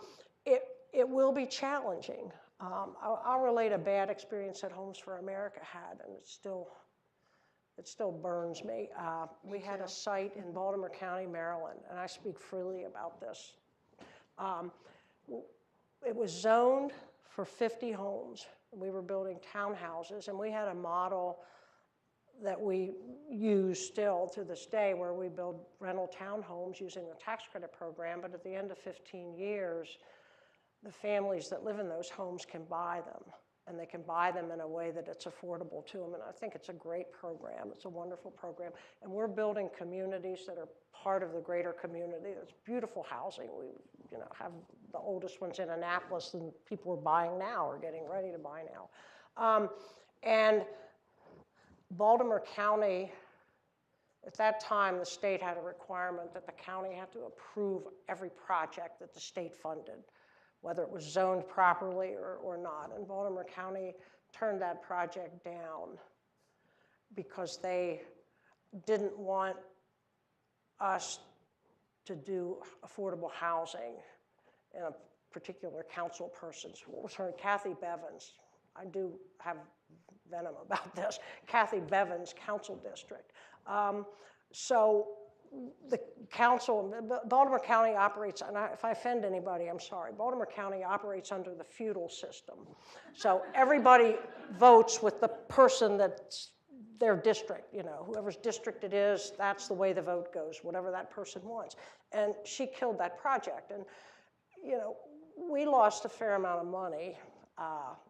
It will be challenging. I'll relate a bad experience that Homes for America had, and it still burns me. We had a site in Baltimore County, Maryland, and I speak freely about this. It was zoned for 50 homes. We were building townhouses, and we had a model that we use still to this day where we build rental townhomes using the tax credit program, but at the end of 15 years, the families that live in those homes can buy them, and they can buy them in a way that it's affordable to them, and I think it's a great program. It's a wonderful program, and we're building communities that are part of the greater community. It's beautiful housing. We have the oldest ones in Annapolis, and people are buying now or getting ready to buy now. And Baltimore County, at that time, the state had a requirement that the county had to approve every project that the state funded, whether it was zoned properly or not. And Baltimore County turned that project down because they didn't want us to do affordable housing in a particular council person's, what was her, Kathy Bevins. I do have venom about this. Kathy Bevins' council district. So the council, Baltimore County operates, and if I offend anybody, I'm sorry, Baltimore County operates under the feudal system. So everybody votes with the person that's their district, whoever's district it is, that's the way the vote goes, whatever that person wants. And she killed that project. And, we lost a fair amount of money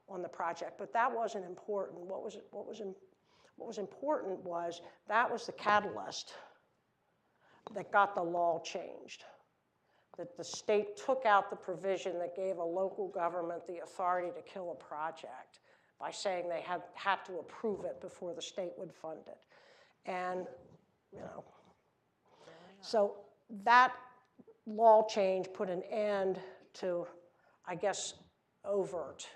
on the project, but that wasn't important. What was important was that was the catalyst that got the law changed, that the state took out the provision that gave a local government the authority to kill a project by saying they had to approve it before the state would fund it. And, so that law change put an end to, I guess, overt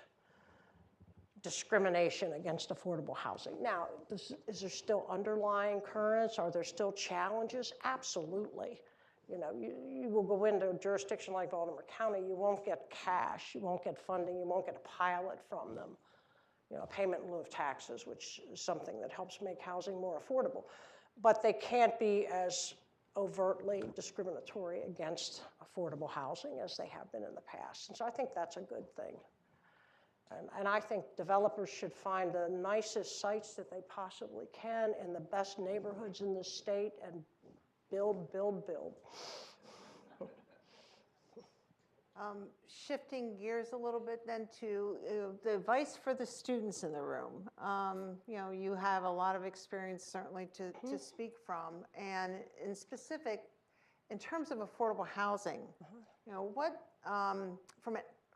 discrimination against affordable housing. Now, is there still underlying currents? Are there still challenges? Absolutely. You will go into a jurisdiction like Baltimore County, you won't get cash, you won't get funding, you won't get a pilot from them. Payment in lieu of taxes, which is something that helps make housing more affordable. But they can't be as overtly discriminatory against affordable housing as they have been in the past. And so I think that's a good thing. And I think developers should find the nicest sites that they possibly can in the best neighborhoods in the state and build, build, build. Shifting gears a little bit then to the advice for the students in the room. You know, you have a lot of experience certainly to speak from, and in specific, in terms of affordable housing, you know, what,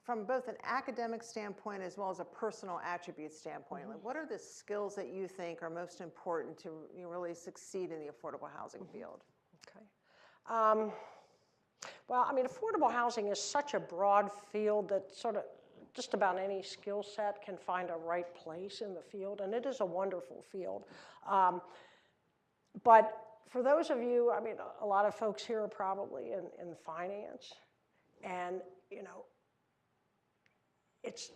from both an academic standpoint as well as a personal attribute standpoint, like what are the skills that you think are most important to really succeed in the affordable housing field? Okay. Well, I mean, affordable housing is such a broad field that sort of just about any skill set can find a right place in the field, and it is a wonderful field. But for those of you, I mean, a lot of folks here are probably in finance, and, you know,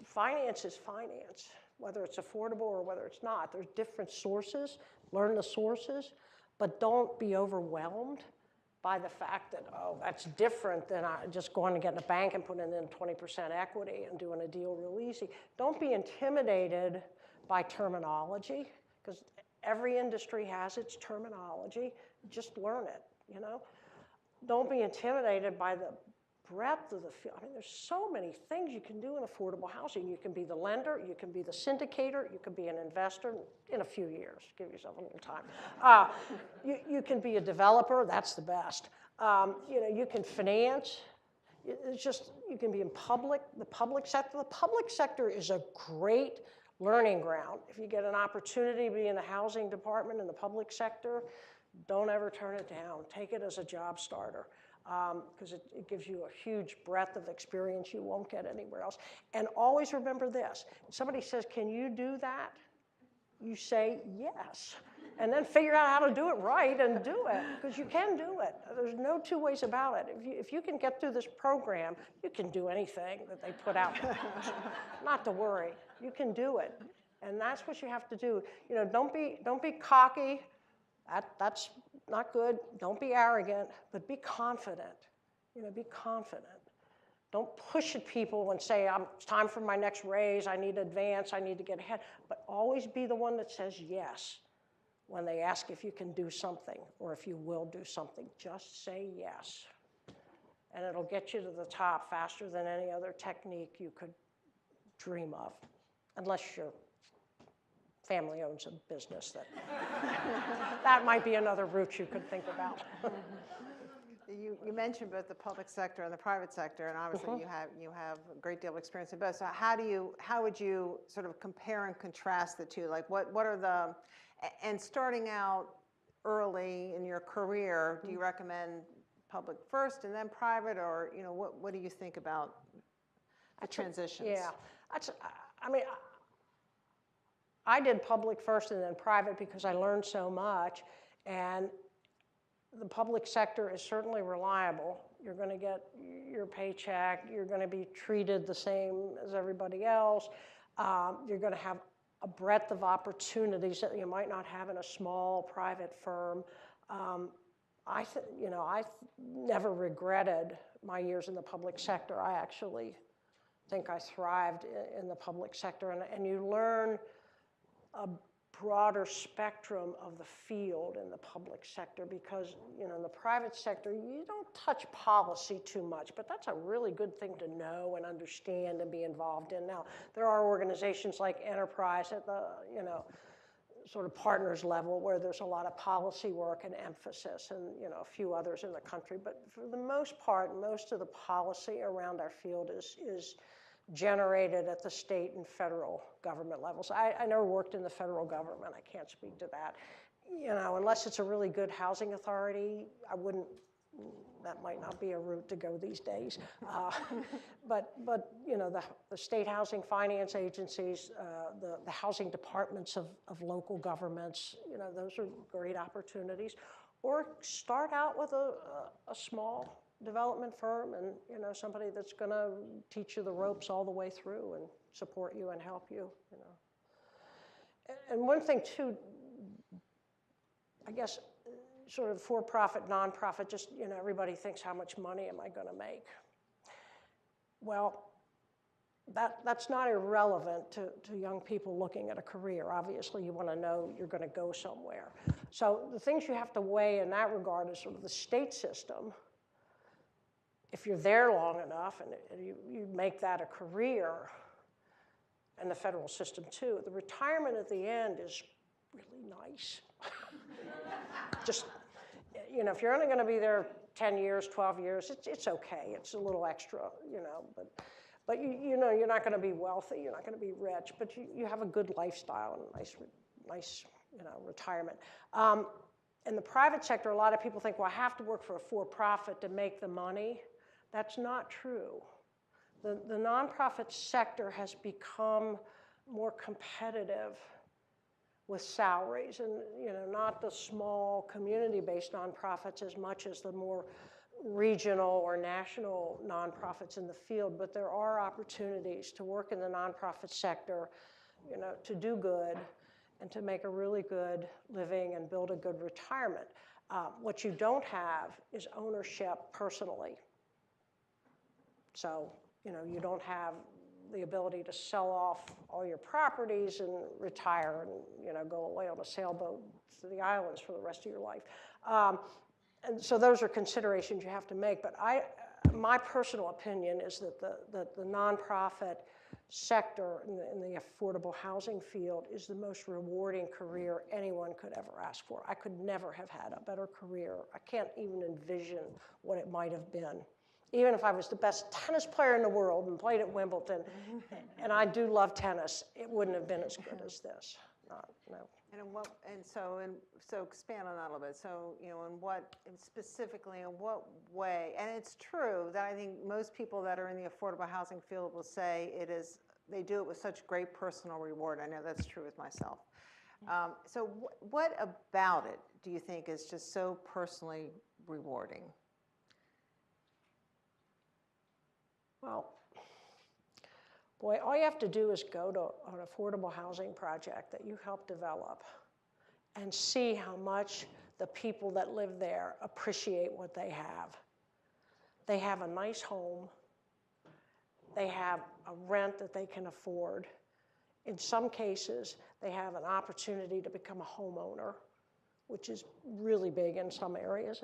finance is finance, whether it's affordable or whether it's not. There's different sources, learn the sources, but don't be overwhelmed by the fact that, oh, that's different than just going to get in a bank and putting in 20% equity and doing a deal real easy. Don't be intimidated by terminology, because every industry has its terminology. Just learn it, you know? Don't be intimidated by the breadth of the field. I mean, there's so many things you can do in affordable housing. You can be the lender, you can be the syndicator, you can be an investor in a few years. Give yourself a little time. You can be a developer, that's the best. You know, you can finance. It's just, you can be in the public sector. The public sector is a great learning ground. If you get an opportunity to be in the housing department in the public sector, don't ever turn it down. Take it as a job starter. Because it gives you a huge breadth of experience you won't get anywhere else. And always remember this, if somebody says, can you do that? You say yes. And then figure out how to do it right and do it, because you can do it. There's no two ways about it. If you can get through this program, you can do anything that they put out. Not to worry, you can do it. And that's what you have to do. You know, don't be cocky. That's not good. Don't be arrogant, but be confident. You know, be confident. Don't push at people and say, it's time for my next raise, I need to advance, I need to get ahead. But always be the one that says yes when they ask if you can do something or if you will do something. Just say yes. And it'll get you to the top faster than any other technique you could dream of, unless your family owns a business that might be another route you could think about. You mentioned both the public sector and the private sector, and obviously you have a great deal of experience in both. So how would you sort of compare and contrast the two? Like what are and starting out early in your career, do you recommend public first and then private, or you know what do you think about the transitions? Yeah, I mean, I did public first and then private because I learned so much, and the public sector is certainly reliable. You're going to get your paycheck. You're going to be treated the same as everybody else. You're going to have a breadth of opportunities that you might not have in a small private firm. I never regretted my years in the public sector. I actually think I thrived in the public sector, and you learn a broader spectrum of the field in the public sector, because you know in the private sector you don't touch policy too much, but that's a really good thing to know and understand and be involved in. Now there are organizations like Enterprise at the sort of partners level where there's a lot of policy work and emphasis, and a few others in the country, but for the most part most of the policy around our field is generated at the state and federal government levels. I never worked in the federal government. I can't speak to that. Unless it's a really good housing authority, that might not be a route to go these days. But the state housing finance agencies, the housing departments of local governments, those are great opportunities. Or start out with a small development firm and somebody that's going to teach you the ropes all the way through and support you and help you. And one thing too, I guess, sort of for-profit, non-profit, just everybody thinks, how much money am I going to make? Well, that's not irrelevant to young people looking at a career. Obviously, you want to know you're going to go somewhere. So the things you have to weigh in that regard is sort of the state system if you're there long enough and you make that a career, and the federal system too, the retirement at the end is really nice. Just, you know, if you're only going to be there 10 years, 12 years, it's okay. It's a little extra, you know, but you know, you're not going to be wealthy, you're not going to be rich, but you have a good lifestyle and a nice, you know, retirement. In the private sector, a lot of people think, well, I have to work for a for-profit to make the money. That's not true. The nonprofit sector has become more competitive with salaries, and you know, not the small community-based nonprofits as much as the more regional or national nonprofits in the field, but there are opportunities to work in the nonprofit sector, you know, to do good and to make a really good living and build a good retirement. What you don't have is ownership personally. So, you know, you don't have the ability to sell off all your properties and retire and, you know, go away on a sailboat to the islands for the rest of your life. And so those are considerations you have to make. But my personal opinion is that the nonprofit sector in the affordable housing field is the most rewarding career anyone could ever ask for. I could never have had a better career. I can't even envision what it might have been. Even if I was the best tennis player in the world and played at Wimbledon, and I do love tennis, it wouldn't have been as good as this. No. And so expand on that a little bit. So, you know, specifically in what way? And it's true that I think most people that are in the affordable housing field will say they do it with such great personal reward. I know that's true with myself. So what about it do you think is just so personally rewarding? Well, boy, all you have to do is go to an affordable housing project that you help develop and see how much the people that live there appreciate what they have. They have a nice home. They have a rent that they can afford. In some cases, they have an opportunity to become a homeowner, which is really big in some areas.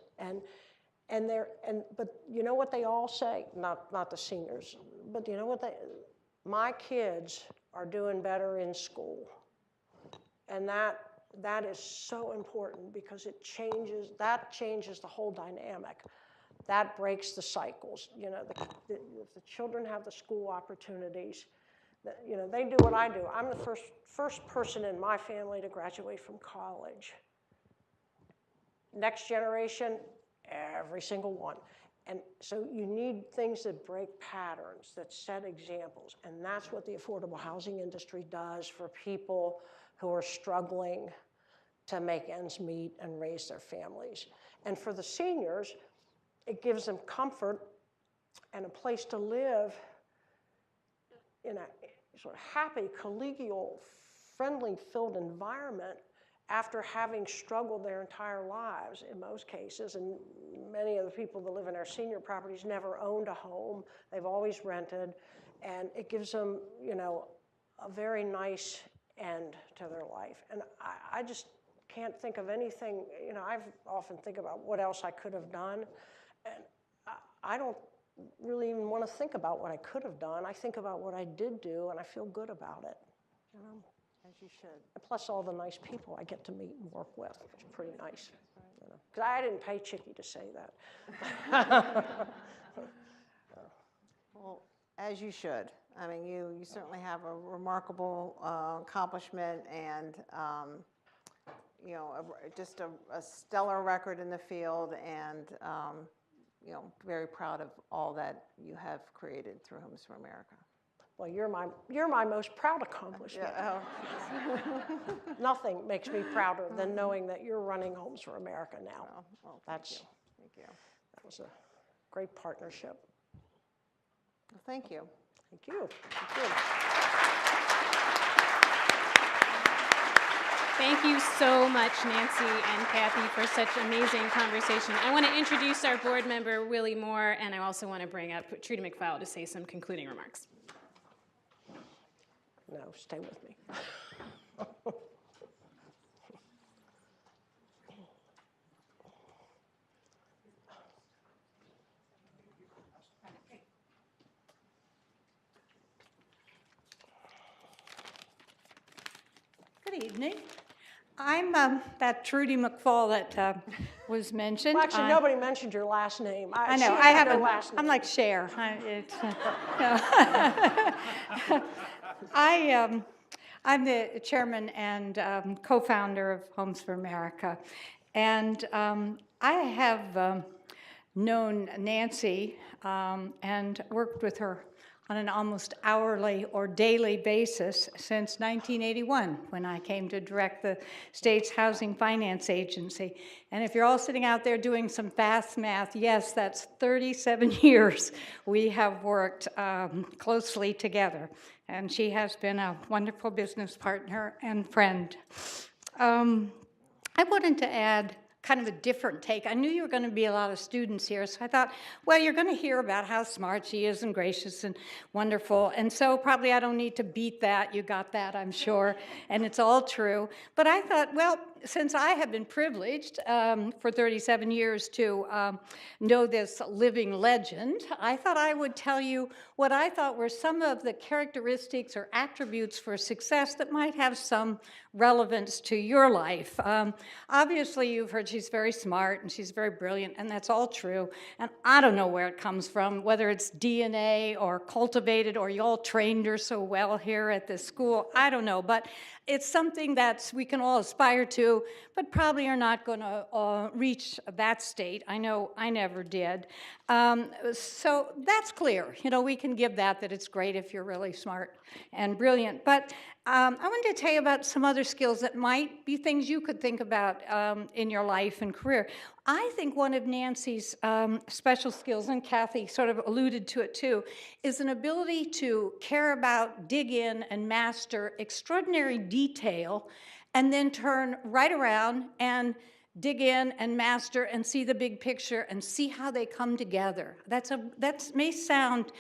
But you know what they all say? Not the seniors, but you know what my kids are doing better in school. And that is so important because that changes the whole dynamic. That breaks the cycles. You know, if the children have the school opportunities, you know, they do what I do. I'm the first person in my family to graduate from college. Next generation, every single one. And so you need things that break patterns, that set examples. And that's what the affordable housing industry does for people who are struggling to make ends meet and raise their families. And for the seniors, it gives them comfort and a place to live in a sort of happy, collegial, friendly-filled environment after having struggled their entire lives in most cases. And many of the people that live in our senior properties never owned a home. They've always rented. And it gives them, you know, a very nice end to their life. And I just can't think of anything, you know, I often think about what else I could have done. And I don't really even want to think about what I could have done. I think about what I did do, and I feel good about it, you know. As you should. Plus all the nice people I get to meet and work with, which is pretty nice. You know, because I didn't pay Chicky to say that. Well, as you should. I mean, you certainly have a remarkable accomplishment and, you know, just a stellar record in the field, and, you know, very proud of all that you have created through Homes for America. Well, you're my most proud accomplishment. Yeah, Nothing makes me prouder than knowing that you're running Homes for America now. well, Thank you. That was a great partnership. Well, thank you. Thank you. Thank you so much, Nancy and Kathy, for such amazing conversation. I want to introduce our board member, Willie Moore, and I also want to bring up Trudy McFowle to say some concluding remarks. No, stay with me. Good evening. I'm that Trudy McFall that was mentioned. Well, actually, nobody mentioned your last name. I know. She I have no a. last name. I'm like Cher. I'm the chairman and co-founder of Homes for America, and I have known Nancy and worked with her on an almost hourly or daily basis since 1981, when I came to direct the state's housing finance agency. And if you're all sitting out there doing some fast math, yes, that's 37 years we have worked closely together. And she has been a wonderful business partner and friend. I wanted to add kind of a different take. I knew you were going to be a lot of students here, so I thought, well, you're going to hear about how smart she is and gracious and wonderful, and so probably I don't need to beat that. You got that, I'm sure, and it's all true. But I thought, well, since I have been privileged for 37 years to know this living legend, I thought I would tell you what I thought were some of the characteristics or attributes for success that might have some relevance to your life. Obviously, you've heard she's very smart and she's very brilliant, and that's all true. And I don't know where it comes from, whether it's DNA or cultivated or you all trained her so well here at this school. I don't know, but it's something that we can all aspire to, but probably are not going to reach that state. I know I never did. So that's clear. You know, we can give that it's great if you're really smart and brilliant. But I wanted to tell you about some other skills that might be things you could think about in your life and career. I think one of Nancy's special skills, and Kathy sort of alluded to it too, is an ability to care about, dig in, and master extraordinary detail, and then turn right around and dig in and master and see the big picture and see how they come together. That may sound,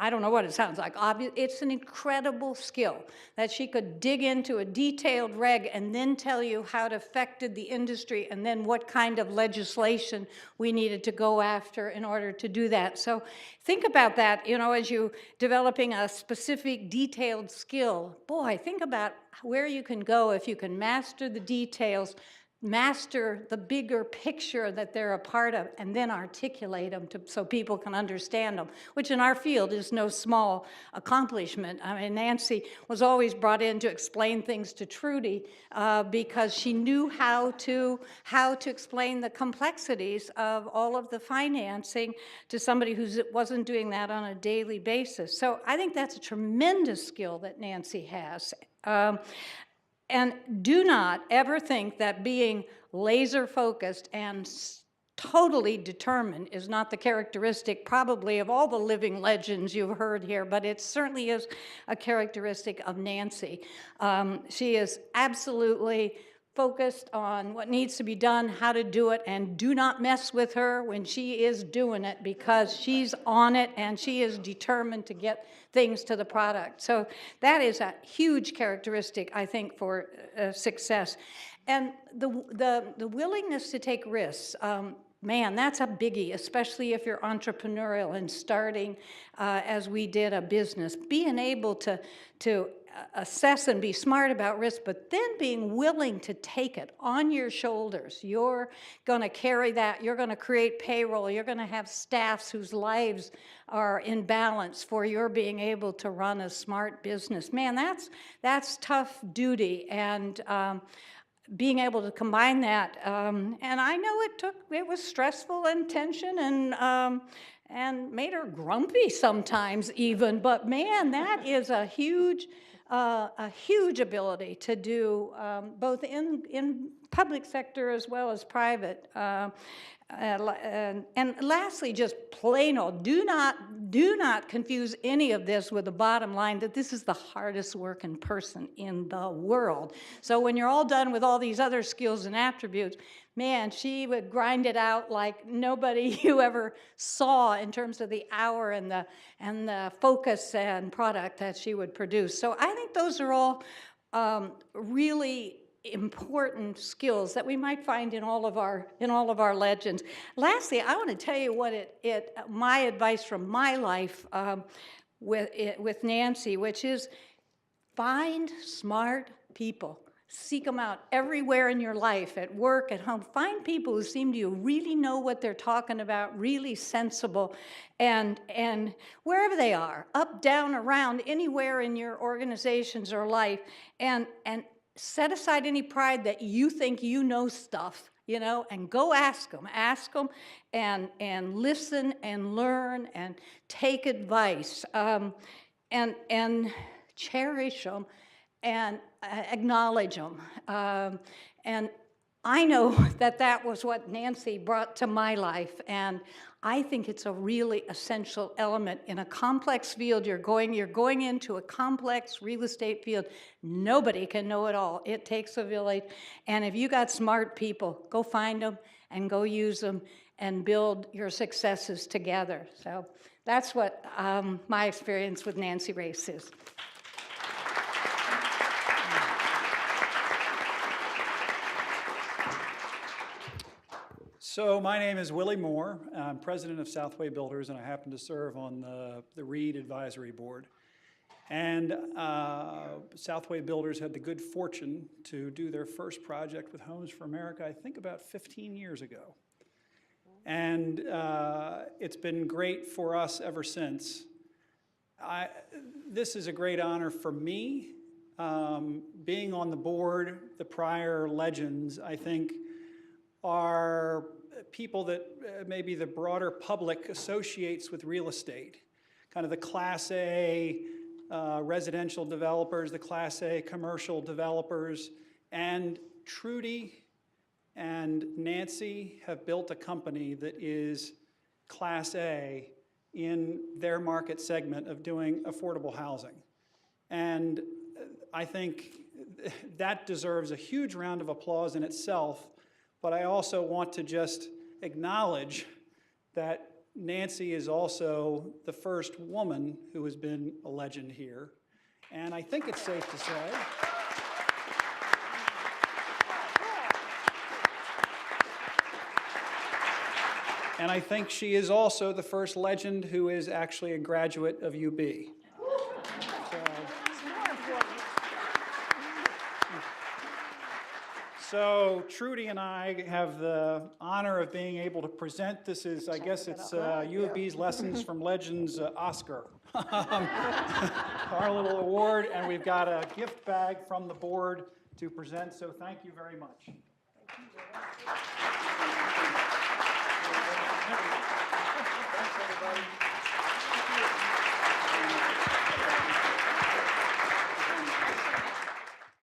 I don't know what it sounds like. It's an incredible skill that she could dig into a detailed reg and then tell you how it affected the industry and then what kind of legislation we needed to go after in order to do that. So think about that, you know, as you developing a specific detailed skill. Boy, think about where you can go if you can master the details, master the bigger picture that they're a part of, and then articulate them so people can understand them, which in our field is no small accomplishment. I mean, Nancy was always brought in to explain things to Trudy because she knew how to explain the complexities of all of the financing to somebody who wasn't doing that on a daily basis. So I think that's a tremendous skill that Nancy has. And do not ever think that being laser focused and totally determined is not the characteristic probably of all the living legends you've heard here, but it certainly is a characteristic of Nancy. She is absolutely focused on what needs to be done, how to do it, and do not mess with her when she is doing it, because she's on it and she is determined to get things to the product. So that is a huge characteristic, I think, for success. And the willingness to take risks, man, that's a biggie, especially if you're entrepreneurial and starting, as we did, a business. Being able to assess and be smart about risk, but then being willing to take it on your shoulders. You're going to carry that. You're going to create payroll. You're going to have staffs whose lives are in balance for your being able to run a smart business. Man, that's tough duty, and being able to combine that. And I know it was stressful and tension and made her grumpy sometimes even, but man, that is a huge ability to do both in public sector as well as private. And lastly, just plain old, do not confuse any of this with the bottom line that this is the hardest working person in the world. So when you're all done with all these other skills and attributes, man, she would grind it out like nobody you ever saw in terms of the hour and the focus and product that she would produce. So I think those are all really important skills that we might find in all of our legends. Lastly, I want to tell you what my advice from my life with Nancy, which is find smart people. Seek them out everywhere in your life, at work, at home. Find people who seem to you really know what they're talking about, really sensible, and wherever they are, up, down, around, anywhere in your organizations or life, and set aside any pride that you think you know stuff, you know, and go ask them, and listen and learn and take advice, and cherish them and acknowledge them. And I know that that was what Nancy brought to my life, and I think it's a really essential element in a complex field. You're going into a complex real estate field. Nobody can know it all. It takes a village, and if you got smart people, go find them and go use them and build your successes together. So that's what my experience with Nancy Rase is. So my name is Willie Moore. I'm president of Southway Builders, and I happen to serve on the Reid Advisory Board. And Southway Builders had the good fortune to do their first project with Homes for America, I think about 15 years ago. And it's been great for us ever since. This is a great honor for me. Being on the board, the prior legends, I think, are people that maybe the broader public associates with real estate, kind of the Class A residential developers, the Class A commercial developers, and Trudy and Nancy have built a company that is Class A in their market segment of doing affordable housing. And I think that deserves a huge round of applause in itself. But I also want to just acknowledge that Nancy is also the first woman who has been a legend here. And I think it's safe to say and I think she is also the first legend who is actually a graduate of UB. So Trudy and I have the honor of being able to present. This is, I guess it's U of B's Lessons from Legends Oscar, our little award, and we've got a gift bag from the board to present, so thank you very much. Thank you.